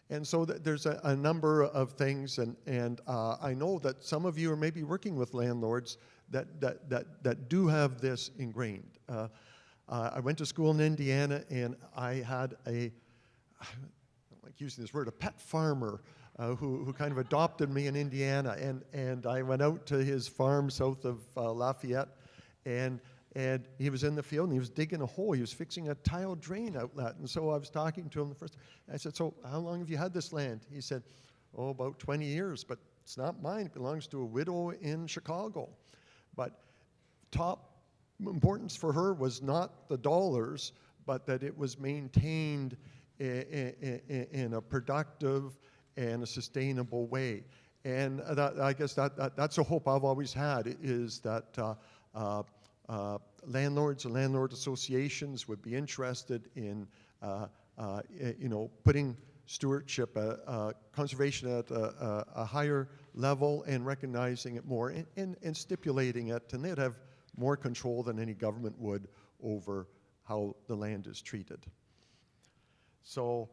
D: And so there's a number of things, and I know that some of you are maybe working with landlords that do have this ingrained. I went to school in Indiana, and I had I don't like using this word, a pet farmer who kind of adopted me in Indiana, and I went out to his farm south of Lafayette, and he was in the field, and he was digging a hole. He was fixing a tile drain outlet, and so I was talking to him the first. I said, "So how long have you had this land?" He said, "Oh, about 20 years, but it's not mine. It belongs to a widow in Chicago." But top importance for her was not the dollars, but that it was maintained in a productive and a sustainable way. And I guess that's a hope I've always had, is that landlords and landlord associations would be interested in putting stewardship, conservation at a higher level, and recognizing it more, and stipulating it, and they'd have more control than any government would over how the land is treated. So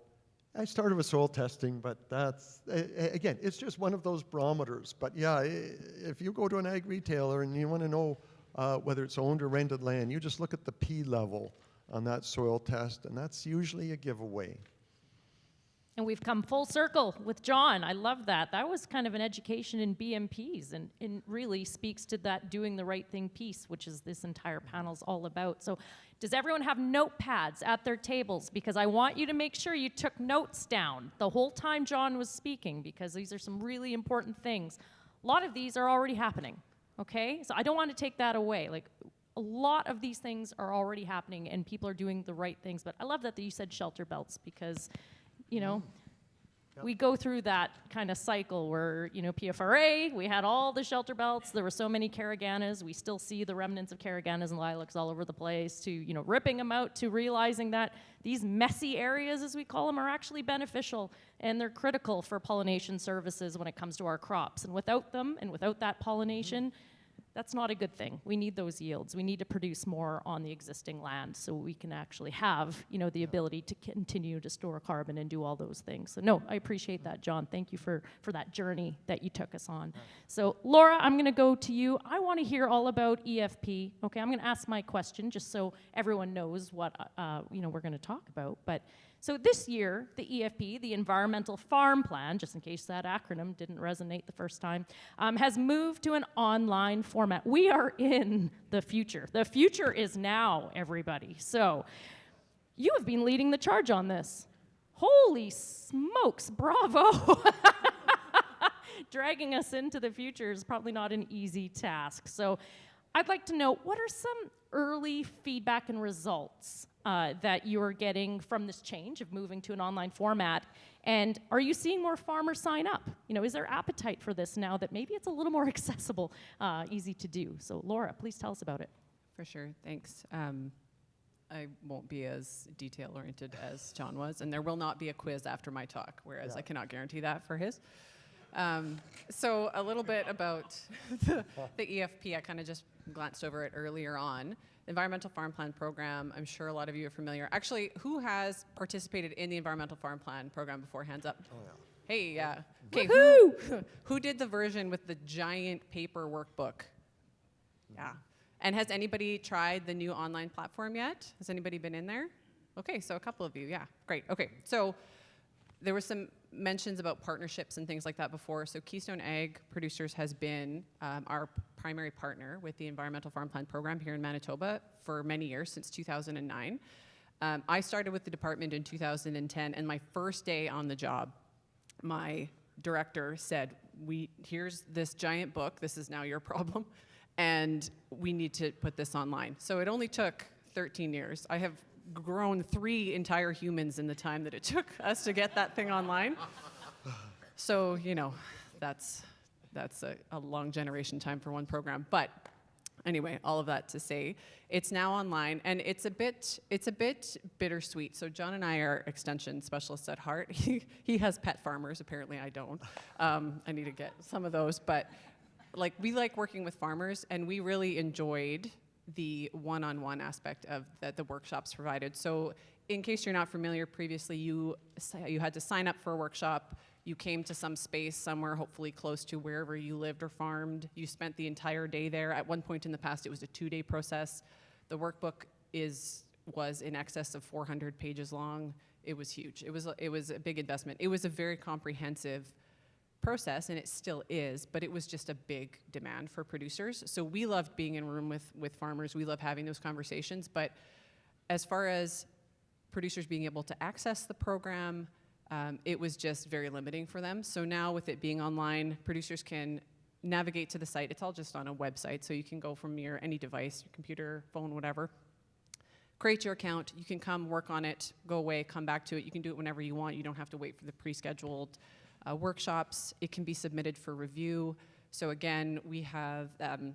D: I started with soil testing, but that's, again, it's just one of those barometers. But yeah, if you go to an ag retailer and you want to know whether it's owned or rented land, you just look at the P level on that soil test, and that's usually a giveaway.
A: And we've come full circle with John. I love that. That was kind of an education in BMPs, and really speaks to that doing the right thing piece, which is this entire panel's all about. So does everyone have notepads at their tables? Because I want you to make sure you took notes down the whole time John was speaking, because these are some really important things. A lot of these are already happening, okay? So I don't want to take that away. Like, a lot of these things are already happening, and people are doing the right things. But I love that you said shelter belts, because we go through that kind of cycle where, PFRA, we had all the shelter belts, there were so many caraganas, we still see the remnants of caraganas and lilacs all over the place, to, ripping them out, to realizing that these messy areas, as we call them, are actually beneficial, and they're critical for pollination services when it comes to our crops. And without them, and without that pollination, that's not a good thing. We need those yields. We need to produce more on the existing land so we can actually have, the ability to continue to store carbon and do all those things. So no, I appreciate that, John. Thank you for that journey that you took us on. So Laura, I'm going to go to you. I want to hear all about EFP. Okay, I'm going to ask my question just so everyone knows what we're going to talk about. But so this year, the EFP, the Environmental Farm Plan, just in case that acronym didn't resonate the first time, has moved to an online format. We are in the future. The future is now, everybody. So you have been leading the charge on this. Holy smokes, bravo. Dragging us into the future is probably not an easy task. So I'd like to know, what are some early feedback and results that you're getting from this change of moving to an online format? And are you seeing more farmers sign up? Is there appetite for this now that maybe it's a little more accessible, easy to do? So Laura, please tell us about it.
C: For sure, thanks. I won't be as detail-oriented as John was, and there will not be a quiz after my talk, whereas I cannot guarantee that for his. So a little bit about the EFP. I kind of just glanced over it earlier on. The Environmental Farm Plan program, I'm sure a lot of you are familiar. Actually, who has participated in the Environmental Farm Plan program before? Hands up. Oh, yeah. Hey, yeah. Okay, who did the version with the giant paper workbook? Yeah. And has anybody tried the new online platform yet? Has anybody been in there? Okay, so a couple of you, yeah, great. Okay, so there were some mentions about partnerships and things like that before. So Keystone Ag Producers has been our primary partner with the Environmental Farm Plan program here in Manitoba for many years, since 2009. I started with the department in 2010, and my first day on the job, my director said, here's this giant book, this is now your problem, and we need to put this online. So it only took 13 years. I have grown 3 entire humans in the time that it took us to get that thing online. So, that's a long generation time for one program. But anyway, all of that to say, it's now online, and it's a bit bittersweet. So John and I are extension specialists at heart. He has pet farmers, apparently I don't. I need to get some of those, but we like working with farmers, and we really enjoyed the one-on-one aspect of that the workshops provided. So in case you're not familiar, previously you had to sign up for a workshop, You came to some space somewhere, hopefully close to wherever you lived or farmed. You spent the entire day there. At one point in the past, it was a 2-day process. The workbook was in excess of 400 pages long. It was huge. It was a big investment. It was a very comprehensive process, and it still is, but it was just a big demand for producers. So we loved being in a room with farmers. We love having those conversations. But as far as producers being able to access the program, it was just very limiting for them. So now with it being online, producers can navigate to the site. It's all just on a website, so you can go from any device, your computer, phone, whatever. Create your account. You can come work on it, go away, come back to it. You can do it whenever you want. You don't have to wait for the pre-scheduled workshops. It can be submitted for review. So again, we have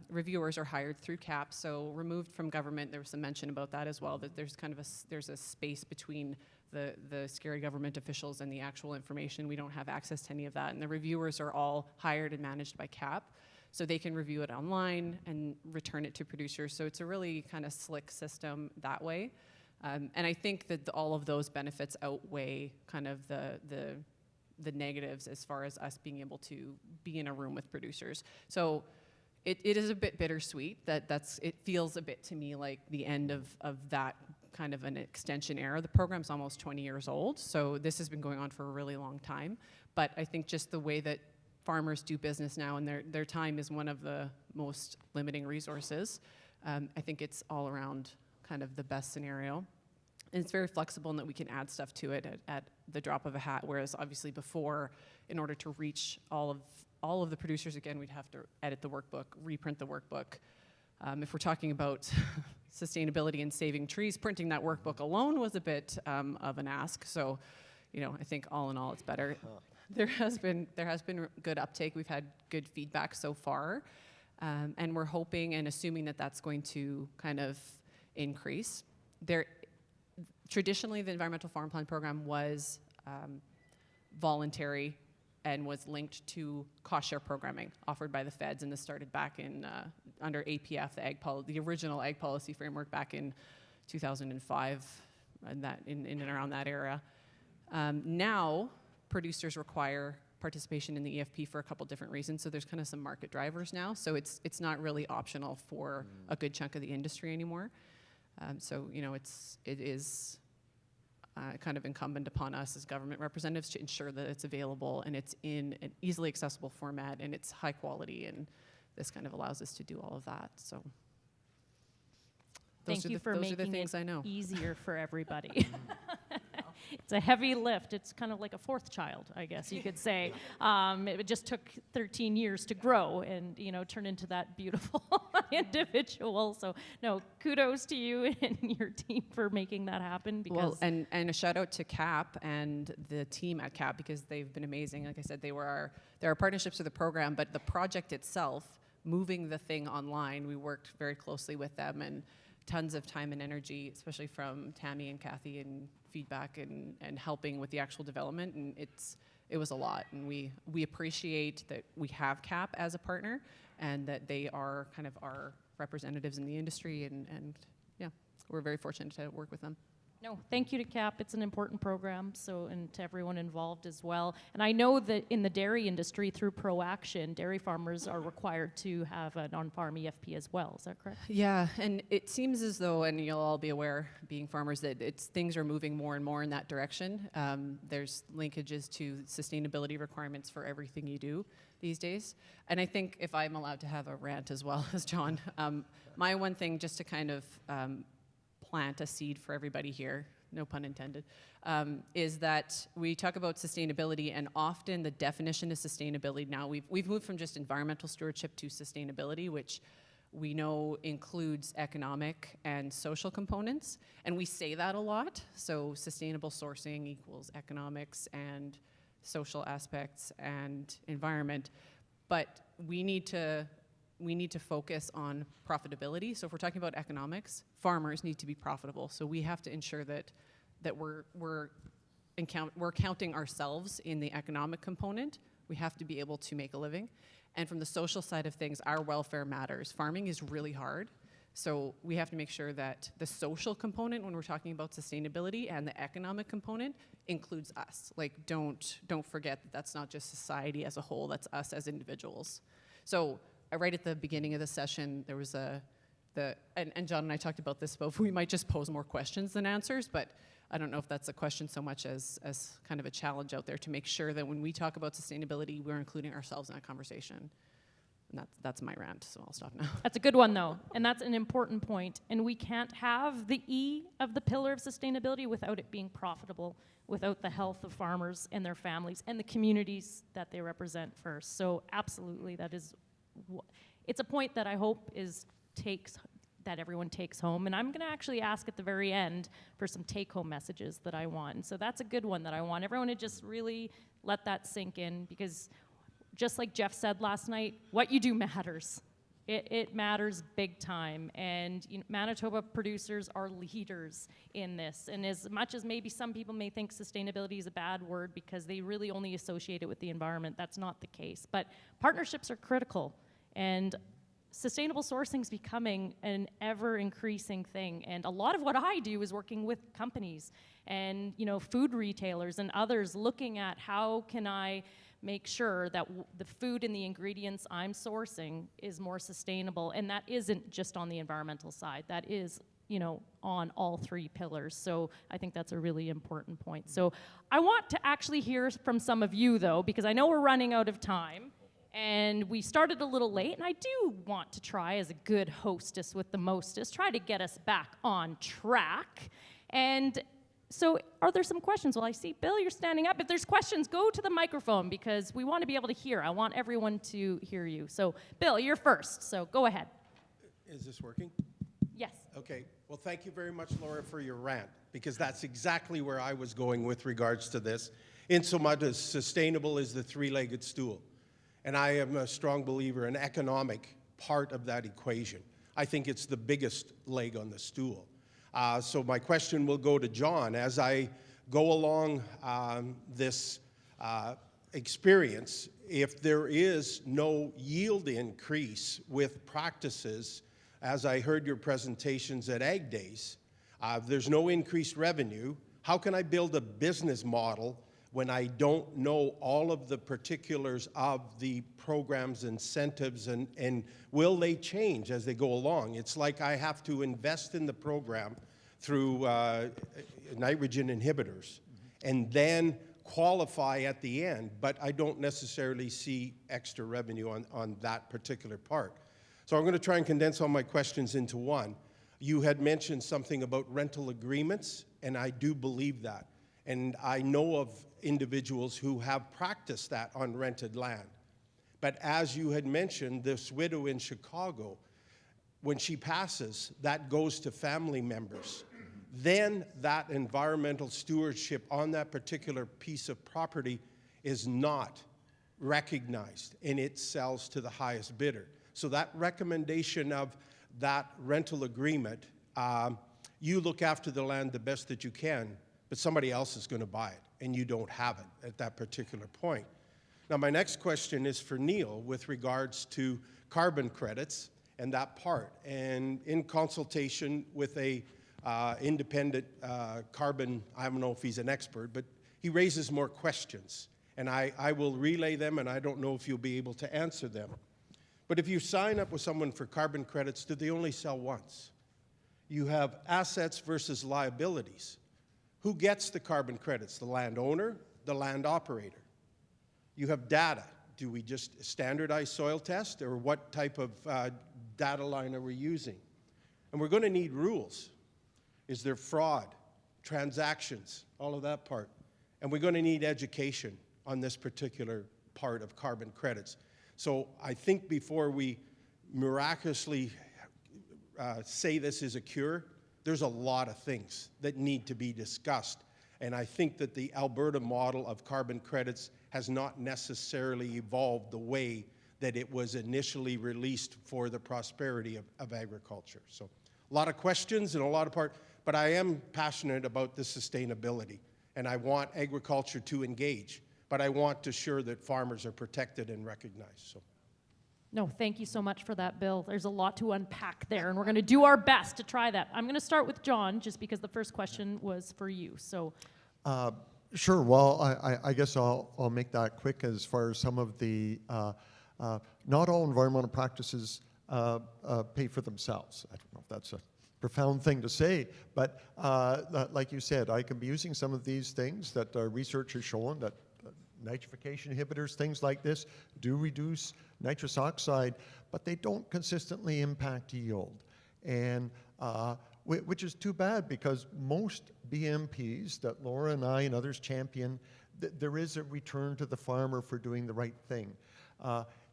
C: reviewers are hired through CAP. So removed from government, there was some mention about that as well, that there's kind of there's a space between the scary government officials and the actual information. We don't have access to any of that. And the reviewers are all hired and managed by CAP. So they can review it online and return it to producers. So it's a really kind of slick system that way. And I think that all of those benefits outweigh kind of the negatives as far as us being able to be in a room with producers. So it is a bit bittersweet it feels a bit to me like the end of that kind of an extension era. The program's almost 20 years old, so this has been going on for a really long time. But I think just the way that farmers do business now, and their time is one of the most limiting resources, I think it's all around kind of the best scenario. And it's very flexible in that we can add stuff to it at the drop of a hat, whereas obviously before, in order to reach all of the producers, again, we'd have to edit the workbook, reprint the workbook. If we're talking about sustainability and saving trees, printing that workbook alone was a bit of an ask. So, I think all in all, it's better. There has been good uptake. We've had good feedback so far, and we're hoping and assuming that that's going to kind of increase. Traditionally, the Environmental Farm Plan program was voluntary and was linked to cost share programming offered by the feds, and this started back in under APF, the original ag policy framework back in 2005, and in and around that era. Now, producers require participation in the EFP for a couple different reasons. So there's kind of some market drivers now. So it's not really optional for a good chunk of the industry anymore. So it is kind of incumbent upon us as government representatives to ensure that it's available and it's in an easily accessible format and it's high quality, and this kind of allows us to do all of that. So
A: Thank you for making it easier for everybody. It's a heavy lift. It's kind of like a fourth child, I guess you could say. It just took 13 years to grow and, turn into that beautiful individual. So, no, kudos to you and your team for making that happen. Because
C: and a shout out to CAP and the team at CAP, because they've been amazing. Like I said, there are partnerships with the program, but the project itself, moving the thing online, we worked very closely with them, and tons of time and energy, especially from Tammy and Kathy, and feedback and helping with the actual development, and it was a lot. And we appreciate that we have CAP as a partner and that they are kind of our representatives in the industry, and yeah, we're very fortunate to work with them.
A: No, thank you to CAP. It's an important program, and to everyone involved as well. And I know that in the dairy industry, through ProAction, dairy farmers are required to have an on-farm EFP as well. Is that correct?
C: Yeah, and it seems as though, and you'll all be aware, being farmers, that things are moving more and more in that direction. There's linkages to sustainability requirements for everything you do these days. And I think, if I'm allowed to have a rant as well as John, my one thing, just to kind of plant a seed for everybody here, no pun intended, is that we talk about sustainability, and often the definition of sustainability now, we've moved from just environmental stewardship to sustainability, which we know includes economic and social components, and we say that a lot. So sustainable sourcing equals economics and social aspects and environment, but we need to focus on profitability. So if we're talking about economics, farmers need to be profitable. So we have to ensure that we're counting ourselves in the economic component. We have to be able to make a living. And from the social side of things, our welfare matters. Farming is really hard. So we have to make sure that the social component when we're talking about sustainability and the economic component includes us. Like, don't forget that that's not just society as a whole, that's us as individuals. So right at the beginning of the session, there was and John and I talked about this, but we might just pose more questions than answers, but I don't know if that's a question so much as kind of a challenge out there to make sure that when we talk about sustainability, we're including ourselves in that conversation. And that's my rant, so I'll stop now.
A: That's a good one, though, and that's an important point. And we can't have the E of the pillar of sustainability without it being profitable, without the health of farmers and their families and the communities that they represent first. So absolutely, that is, it's a point that I hope that everyone takes home. And I'm going to actually ask at the very end for some take-home messages that I want. And so that's a good one that I want everyone to just really let that sink in, because just like Jeff said last night, what you do matters. It matters big time. And Manitoba producers are leaders in this. And as much as maybe some people may think sustainability is a bad word because they really only associate it with the environment, that's not the case. But partnerships are critical. And sustainable sourcing is becoming an ever-increasing thing. And a lot of what I do is working with companies and food retailers and others, looking at how can I make sure that the food and the ingredients I'm sourcing is more sustainable. And that isn't just on the environmental side. That is, on all three pillars. So I think that's a really important point. So I want to actually hear from some of you, though, because I know we're running out of time. And we started a little late, and I do want to try, as a good hostess with the mostest, try to get us back on track. And so are there some questions? Well, I see, Bill, you're standing up. If there's questions, go to the microphone, because we want to be able to hear. I want everyone to hear you. So, Bill, you're first, so go ahead.
F: Is this working?
A: Yes.
F: Okay. Well, thank you very much, Laura, for your rant, because that's exactly where I was going with regards to this, insomuch as sustainable is the three-legged stool. And I am a strong believer in economic part of that equation. I think it's the biggest leg on the stool. So my question will go to John. As I go along this experience, if there is no yield increase with practices, as I heard your presentations at Ag Days, if there's no increased revenue, how can I build a business model when I don't know all of the particulars of the program's incentives, and will they change as they go along? It's like I have to invest in the program through nitrogen inhibitors and then qualify at the end, but I don't necessarily see extra revenue on that particular part. So I'm going to try and condense all my questions into one. You had mentioned something about rental agreements, and I do believe that. And I know of individuals who have practiced that on rented land. But as you had mentioned, this widow in Chicago, when she passes, that goes to family members. Then that environmental stewardship on that particular piece of property is not recognized, and it sells to the highest bidder. So that recommendation of that rental agreement, you look after the land the best that you can, but somebody else is going to buy it, and you don't have it at that particular point. Now, my next question is for Neil with regards to carbon credits and that part. And in consultation with a independent carbon, I don't know if he's an expert, but he raises more questions. And I will relay them, and I don't know if you'll be able to answer them. But if you sign up with someone for carbon credits, do they only sell once? You have assets versus liabilities. Who gets the carbon credits? The landowner, the land operator. You have data. Do we just standardize soil test, or what type of data line are we using? And we're going to need rules. Is there fraud, transactions, all of that part? And we're going to need education on this particular part of carbon credits. So I think before we miraculously say this is a cure, there's a lot of things that need to be discussed. And I think that the Alberta model of carbon credits has not necessarily evolved the way that it was initially released for the prosperity of agriculture. So a lot of questions and a lot of part, but I am passionate about the sustainability, and I want agriculture to engage, but I want to ensure that farmers are protected and recognized. So.
A: No, thank you so much for that, Bill. There's a lot to unpack there, and we're going to do our best to try that. I'm going to start with John, just because the first question was for you. So,
D: Sure. Well, I guess I'll make that quick as far as some of the, not all environmental practices pay for themselves. I don't know if that's a profound thing to say, but like you said, I can be using some of these things that research has shown that nitrification inhibitors, things like this, do reduce nitrous oxide, but they don't consistently impact yield. And which is too bad, because most BMPs that Laura and I and others champion, there is a return to the farmer for doing the right thing.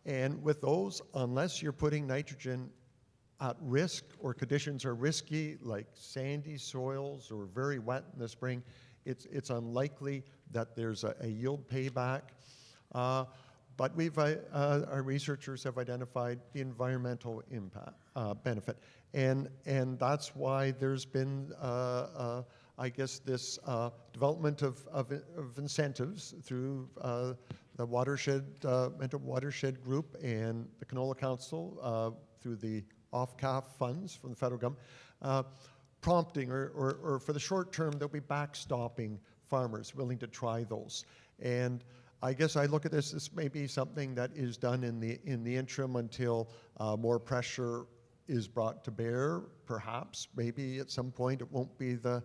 D: And with those, unless you're putting nitrogen at risk or conditions are risky, like sandy soils or very wet in the spring, it's unlikely that there's a yield payback. But our researchers have identified the environmental impact benefit, and that's why there's been, I guess, this development of incentives through the watershed, Manitoba Watershed Group and the Canola Council through the off-CAF funds from the federal government, prompting, or for the short term, they'll be backstopping farmers willing to try those. And I guess I look at this may be something that is done in the interim until more pressure is brought to bear. Perhaps, maybe at some point it won't be the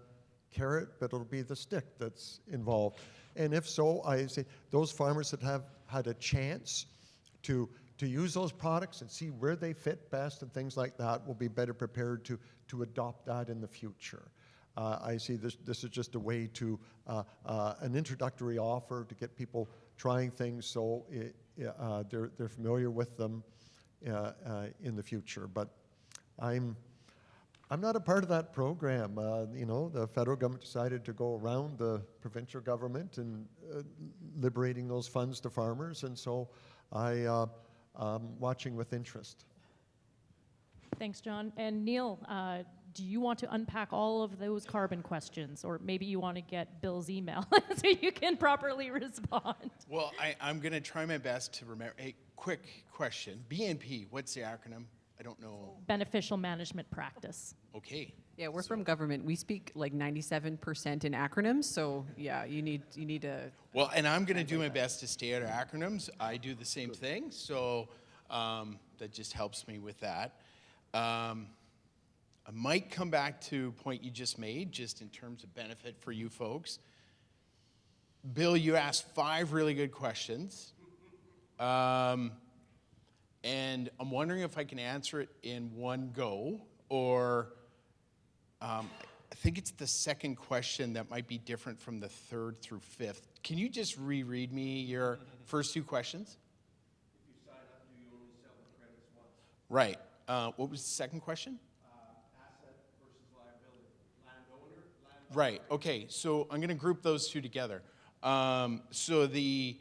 D: carrot, but it'll be the stick that's involved. And if so, I say those farmers that have had a chance to use those products and see where they fit best and things like that will be better prepared to adopt that in the future. I see this is just a way to, an introductory offer to get people trying things so they're familiar with them in the future. But I'm not a part of that program. You know, the federal government decided to go around the provincial government and liberating those funds to farmers, and so I'm watching with interest.
A: thanks, John. And Neil, do you want to unpack all of those carbon questions, or maybe you want to get Bill's email so you can properly respond?
E: Well, I'm going to try my best to remember. Hey, quick question. BNP, what's the acronym? I don't know.
A: Beneficial management practice.
E: Okay.
C: Yeah, we're from government. We speak like 97% in acronyms, so yeah, you need to.
E: Well, and I'm going to do my best to stay out of acronyms. I do the same thing, so that just helps me with that. I might come back to a point you just made, just in terms of benefit for you folks. Bill, you asked 5 really good questions. And I'm wondering if I can answer it in one go, or I think it's the second question that might be different from the 3rd through 5th. Can you just reread me your first 2 questions?
F: If you sign up, do you only sell the credits once?
E: Right. What was the second question?
F: Asset versus liability. Landowner.
E: Right. Okay. So I'm going to group those 2 together. So the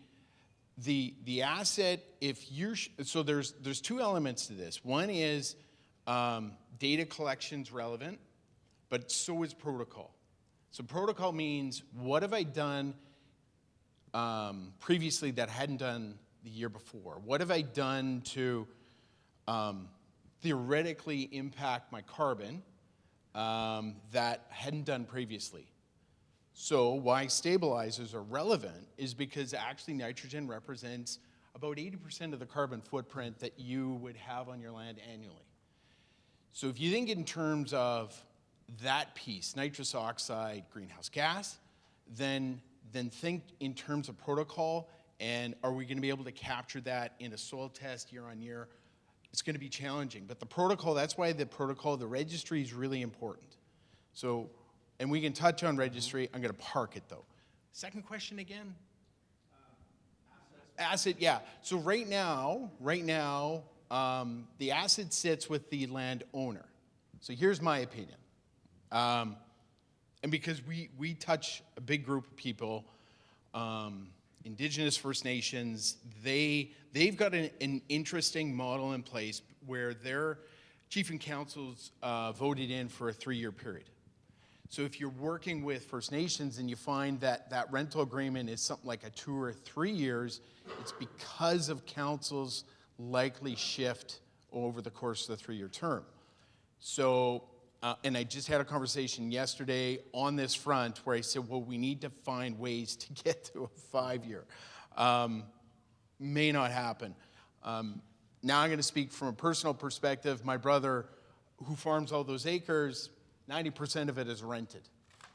E: asset, if you're so there's 2 elements to this. One is data collection's relevant, but so is protocol. So protocol means, what have I done previously that I hadn't done the year before? What have I done to theoretically impact my carbon that I hadn't done previously? So why stabilizers are relevant is because actually nitrogen represents about 80% of the carbon footprint that you would have on your land annually. So if you think in terms of that piece, nitrous oxide, greenhouse gas, then think in terms of protocol, and are we going to be able to capture that in a soil test year on year? It's going to be challenging, but the protocol, that's why the protocol, the registry is really important. So, and we can touch on registry. I'm going to park it though. Second question again? Asset, yeah. So right now, the asset sits with the landowner. So here's my opinion. And because we touch a big group of people, Indigenous First Nations, they've got an interesting model in place where their chief and councils voted in for a 3-year period. So if you're working with First Nations and you find that that rental agreement is something like a 2 or 3 years, it's because of councils likely shift over the course of the 3-year term. So, and I just had a conversation yesterday on this front where I said, well, we need to find ways to get to a 5-year. May not happen. Now I'm going to speak from a personal perspective. My brother, who farms all those acres, 90% of it is rented.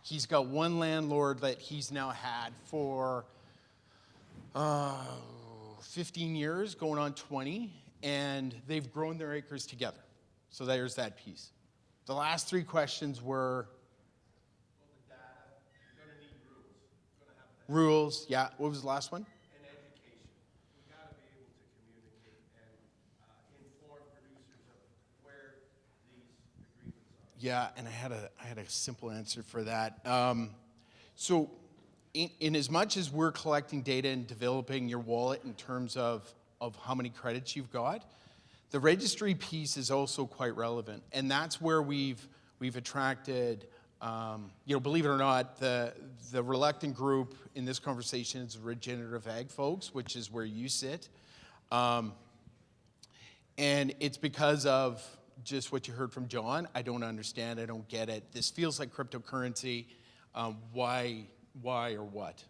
E: He's got one landlord that he's now had for 15 years, going on 20, and they've grown their acres together. So there's that piece. The last 3 questions were? Well, the data, you're going to need rules. You're going to have to rules, yeah. What was the last one?
F: And education. We got to be able to communicate and inform producers of where these agreements are.
E: Yeah, and I had a simple answer for that. So in as much as we're collecting data and developing your wallet in terms of how many credits you've got, the registry piece is also quite relevant. And that's where we've attracted, believe it or not, the reluctant group in this conversation is regenerative ag folks, which is where you sit. And it's because of just what you heard from John. I don't understand, I don't get it. This feels like cryptocurrency. Why or what?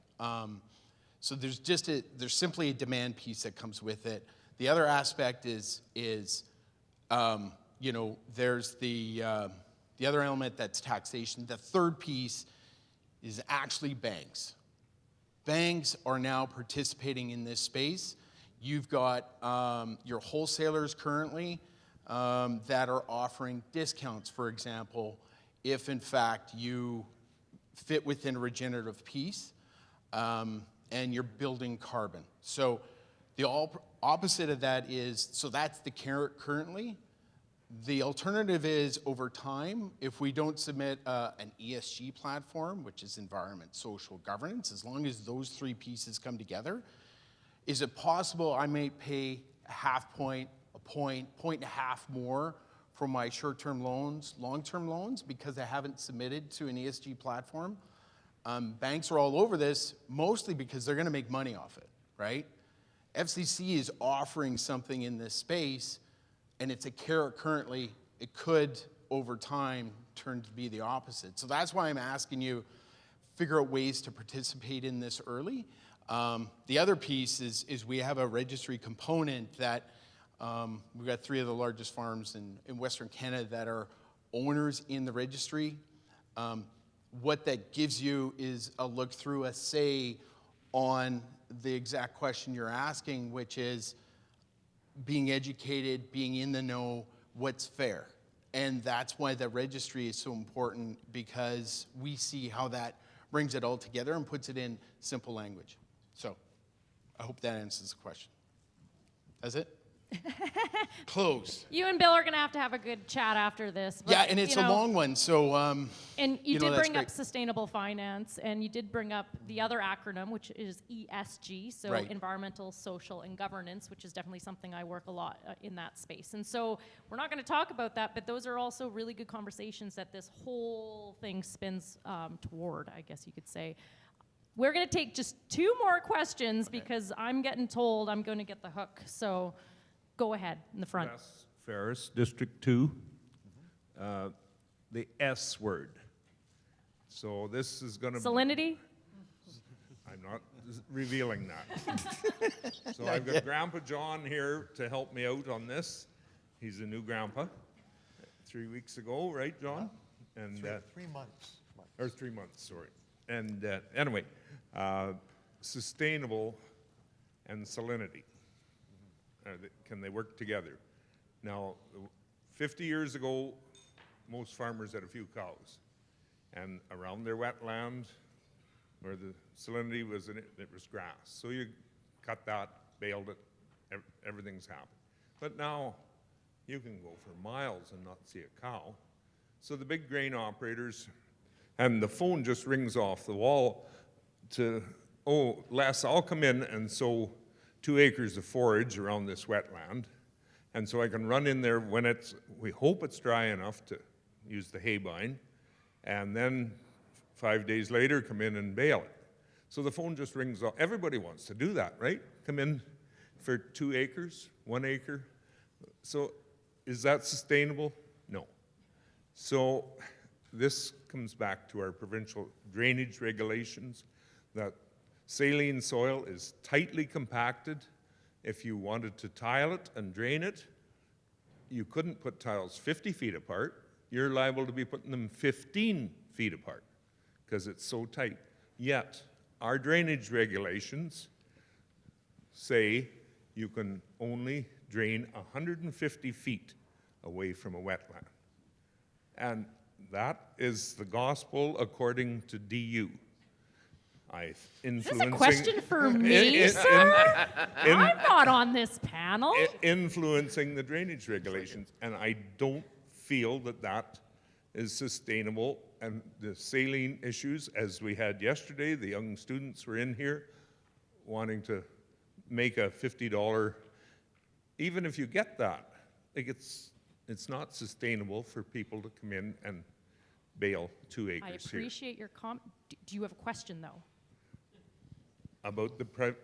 E: So there's simply a demand piece that comes with it. The other aspect is there's the other element that's taxation. The third piece is actually banks. Banks are now participating in this space. You've got your wholesalers currently that are offering discounts, for example, if in fact you fit within a regenerative piece and you're building carbon. So the opposite of that is, so that's the carrot currently. The alternative is over time, if we don't submit an ESG platform, which is environment, social, governance, as long as those 3 pieces come together, is it possible I may pay a half point, a point and a half more for my short-term loans, long-term loans, because I haven't submitted to an ESG platform? Banks are all over this, mostly because they're going to make money off it, right? FCC is offering something in this space, and it's a carrot currently. It could, over time, turn to be the opposite. So that's why I'm asking you, figure out ways to participate in this early. The other piece is we have a registry component that we've got 3 of the largest farms in Western Canada that are owners in the registry. What that gives you is a look through, a say on the exact question you're asking, which is being educated, being in the know, what's fair. And that's why the registry is so important, because we see how that brings it all together and puts it in simple language. So I hope that answers the question. That's it? Close.
A: You and Bill are going to have a good chat after this. But,
E: Yeah, and it's a long one, so
A: and you did
E: that's
A: bring up
E: great.
A: sustainable finance, and you did bring up the other acronym, which is ESG, so
E: Right.
A: environmental, social, and governance, which is definitely something I work a lot in that space. And so we're not going to talk about that, but those are also really good conversations that this whole thing spins toward, I guess you could say. We're going to take just 2 more questions because I'm getting told I'm going to get the hook. So go ahead in the front.
G: Yes, Ferris, District 2. The S word. So this is going to
A: Salinity?
G: I'm not revealing that. So I've got Grandpa John here to help me out on this. He's a new grandpa. 3 weeks ago, right, John? And
D: 3 months.
G: or 3 months, sorry. And anyway, sustainable and salinity. Can they work together? Now, 50 years ago, most farmers had a few cows. And around their wetland, where the salinity was in it, it was grass. So you cut that, baled it, everything's happened. But now, you can go for miles and not see a cow. So the big grain operators, and the phone just rings off the wall to, oh, Les, I'll come in and sow 2 acres of forage around this wetland. And so I can run in there when we hope it's dry enough to use the hay bine, and then 5 days later come in and bale it. So the phone just rings off. Everybody wants to do that, right? Come in, for 2 acres, 1 acre. So is that sustainable? No. So this comes back to our provincial drainage regulations, that saline soil is tightly compacted. If you wanted to tile it and drain it, you couldn't put tiles 50 feet apart. You're liable to be putting them 15 feet apart because it's so tight. Yet, our drainage regulations say you can only drain 150 feet away from a wetland. And that is the gospel according to DU.
A: Is this a question for me, sir? I'm not on this panel.
G: Influencing the drainage regulations, and I don't feel that that is sustainable. And the saline issues, as we had yesterday, the young students were in here wanting to make a $50, even if you get that, like it's not sustainable for people to come in and bale 2 acres
A: I
G: here.
A: appreciate your comment. Do you have a question, though?
G: About the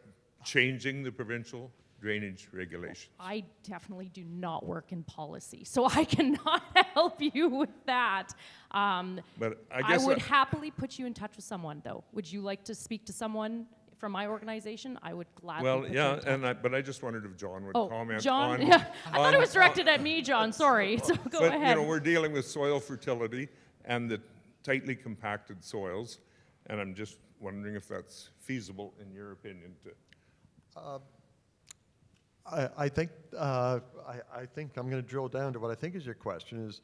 G: changing the provincial drainage regulations.
A: I definitely do not work in policy, so I cannot help you with that.
G: But I
A: I
G: guess
A: would happily put you in touch with someone, though. Would you like to speak to someone from my organization? I would gladly
G: well,
A: put
G: yeah,
A: you in touch.
G: but I just wondered if John would
A: Oh,
G: comment
A: John?
G: on.
A: Yeah, I thought it
G: on-
A: was directed at me, John. Sorry. So go
G: but,
A: ahead.
G: you know, we're dealing with soil fertility and the tightly compacted soils, and I'm just wondering if that's feasible in your opinion to.
D: I think I'm going to drill down to what I think is your question is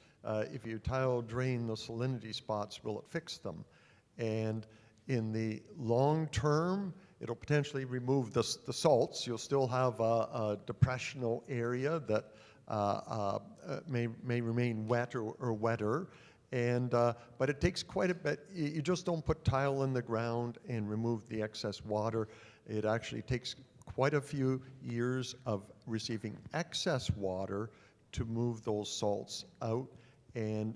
D: if you tile drain the salinity spots, will it fix them? And in the long term, it'll potentially remove the salts. You'll still have a depressional area that may remain wet or wetter. And, but it takes quite a bit. You just don't put tile in the ground and remove the excess water. It actually takes quite a few years of receiving excess water to move those salts out and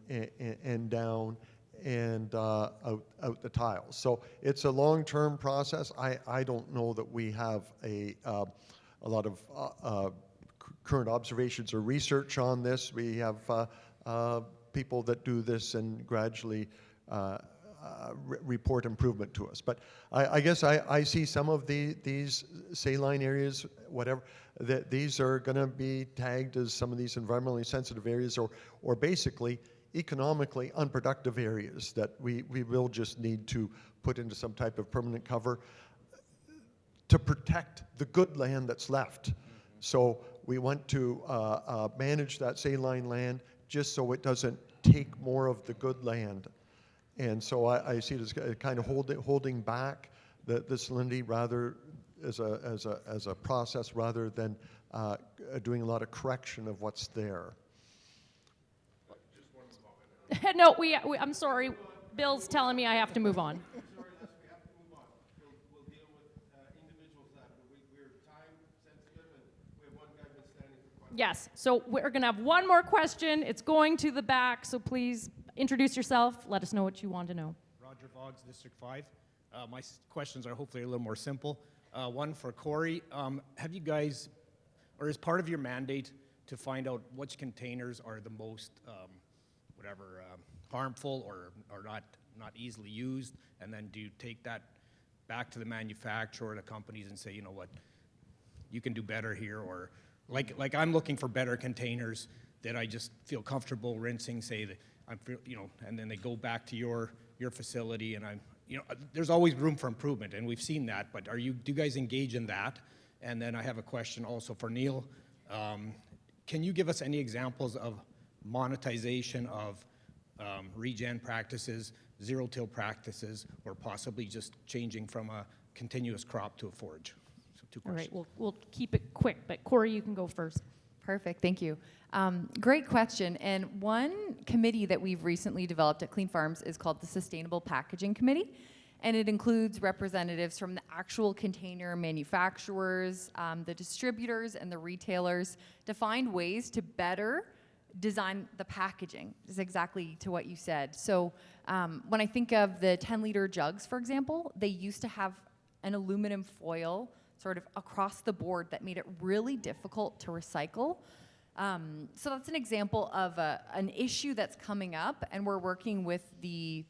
D: down and out the tiles. So it's a long-term process. I don't know that we have a lot of current observations or research on this. We have people that do this and gradually report improvement to us. But I guess I see some of these saline areas, whatever, that these are going to be tagged as some of these environmentally sensitive areas or basically economically unproductive areas that we will just need to put into some type of permanent cover to protect the good land that's left. So we want to manage that saline land just so it doesn't take more of the good land. And so I see it as kind of holding back the salinity rather as a process rather than doing a lot of correction of what's there.
A: No, I'm sorry. Bill's telling me I have to move on.
F: Sorry, we have to move on. We'll deal with individuals that we're time sensitive and we have one guy been standing for quite a while.
A: Yes, so we're going to have one more question. It's going to the back, so please introduce yourself. Let us know what you want to know.
H: Roger Voggs, District 5. My questions are hopefully a little more simple. One for Cori. Have you guys, or is part of your mandate to find out which containers are the most, harmful or not easily used, and then do you take that back to the manufacturer or the companies and say, you know what, you can do better here, or like I'm looking for better containers that I just feel comfortable rinsing, say that and then they go back to your facility, and there's always room for improvement, and we've seen that. But do you guys engage in that? And then I have a question also for Neil. Can you give us any examples of monetization of regen practices, zero-till practices, or possibly just changing from a continuous crop to a forage? So 2
A: All
H: questions.
A: right, we'll keep it quick, but Cori, you can go first.
B: Perfect, thank you. Great question. And one committee that we've recently developed at Cleanfarms is called the Sustainable Packaging Committee. And it includes representatives from the actual container manufacturers, the distributors, and the retailers to find ways to better design the packaging. Is exactly to what you said. So when I think of the 10-liter jugs, for example, they used to have an aluminum foil sort of across the board that made it really difficult to recycle. So that's an example of an issue that's coming up, and we're working with the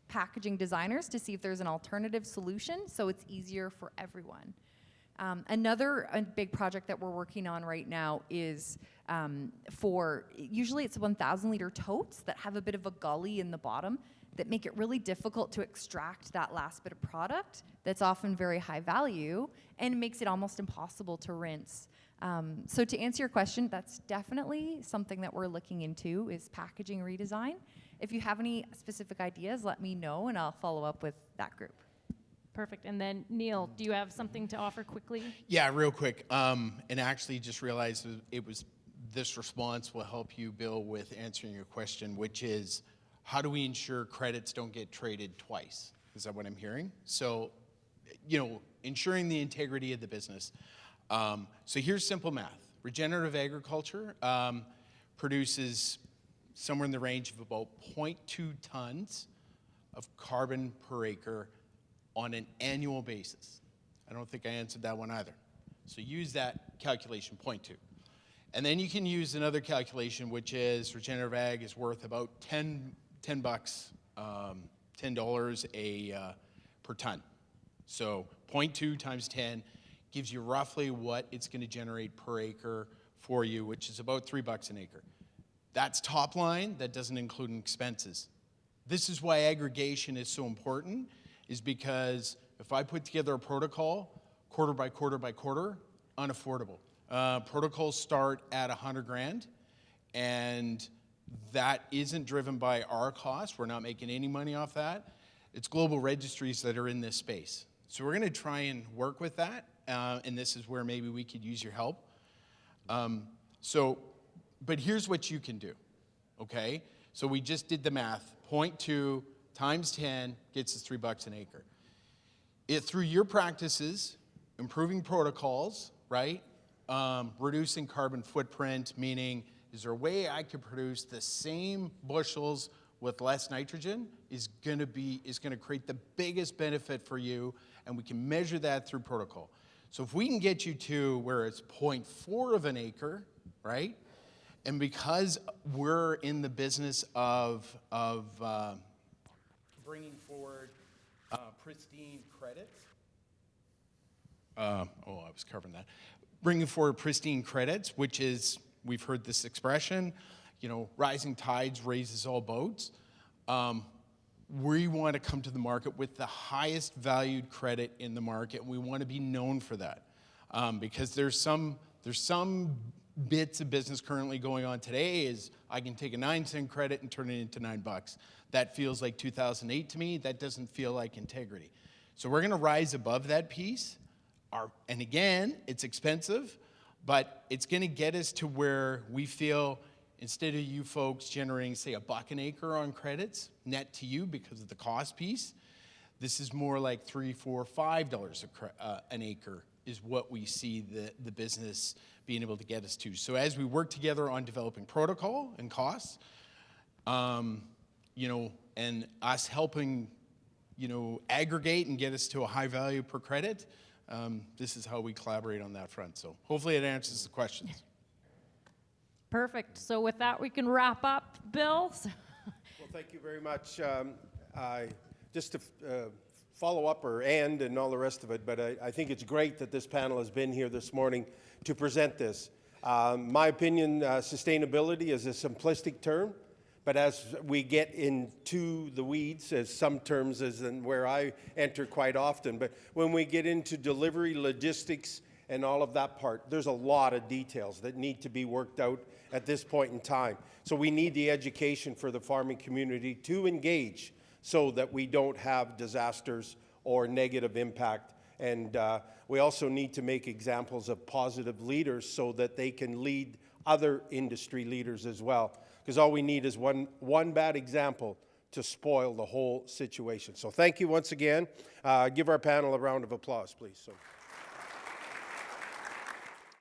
B: packaging designers to see if there's an alternative solution so it's easier for everyone. Another big project that we're working on right now is usually it's 1,000 liter totes that have a bit of a gully in the bottom that make it really difficult to extract that last bit of product that's often very high value and makes it almost impossible to rinse. So to answer your question, that's definitely something that we're looking into is packaging redesign. If you have any specific ideas, let me know and I'll follow up with that group.
A: Perfect. And then Neil, do you have something to offer quickly?
E: Yeah, real quick. And actually just realized it was this response will help you, Bill, with answering your question, which is how do we ensure credits don't get traded twice? Is that what I'm hearing? So, ensuring the integrity of the business. So here's simple math. Regenerative agriculture produces somewhere in the range of about 0.2 tons of carbon per acre on an annual basis. I don't think I answered that one either. So use that calculation, 0.2. And then you can use another calculation, which is regenerative ag is worth about $10 per ton. So 0.2 times 10 gives you roughly what it's going to generate per acre for you, which is about $3 an acre. That's top line. That doesn't include expenses. This is why aggregation is so important, is because if I put together a protocol, quarter by quarter by quarter, unaffordable. Protocols start at 100 grand, and that isn't driven by our cost. We're not making any money off that. It's global registries that are in this space. So we're going to try and work with that, and this is where maybe we could use your help. But here's what you can do, okay? So we just did the math. 0.2 times 10 gets us $3 an acre. Through your practices, improving protocols, right? Reducing carbon footprint, meaning is there a way I could produce the same bushels with less nitrogen is going to create the biggest benefit for you, and we can measure that through protocol. So if we can get you to where it's 0.4 of an acre, right? And because we're in the business of bringing forward pristine credits. I was covering that. Bringing forward pristine credits, which is, we've heard this expression, rising tides raises all boats. We want to come to the market with the highest valued credit in the market, and we want to be known for that. Because there's some bits of business currently going on today is I can take a 9-cent credit and turn it into $9. That feels like 2008 to me. That doesn't feel like integrity. So we're going to rise above that piece. And again, it's expensive, but it's going to get us to where we feel instead of you folks generating, say, $1 an acre on credits net to you because of the cost piece, this is more like $3, $4, $5 an acre is what we see the business being able to get us to. So as we work together on developing protocol and costs, and us helping, aggregate and get us to a high value per credit, this is how we collaborate on that front. So hopefully it answers the questions.
A: Perfect. So with that, we can wrap up, Bill.
F: Well, thank you very much. Just to follow up and all the rest of it, but I think it's great that this panel has been here this morning to present this. My opinion, sustainability is a simplistic term, but as we get into the weeds, as some terms is where I enter quite often, but when we get into delivery, logistics, and all of that part, there's a lot of details that need to be worked out at this point in time. So we need the education for the farming community to engage so that we don't have disasters or negative impact. And we also need to make examples of positive leaders so that they can lead other industry leaders as well. Because all we need is one bad example to spoil the whole situation. So thank you once again. Give our panel a round of applause, please. So.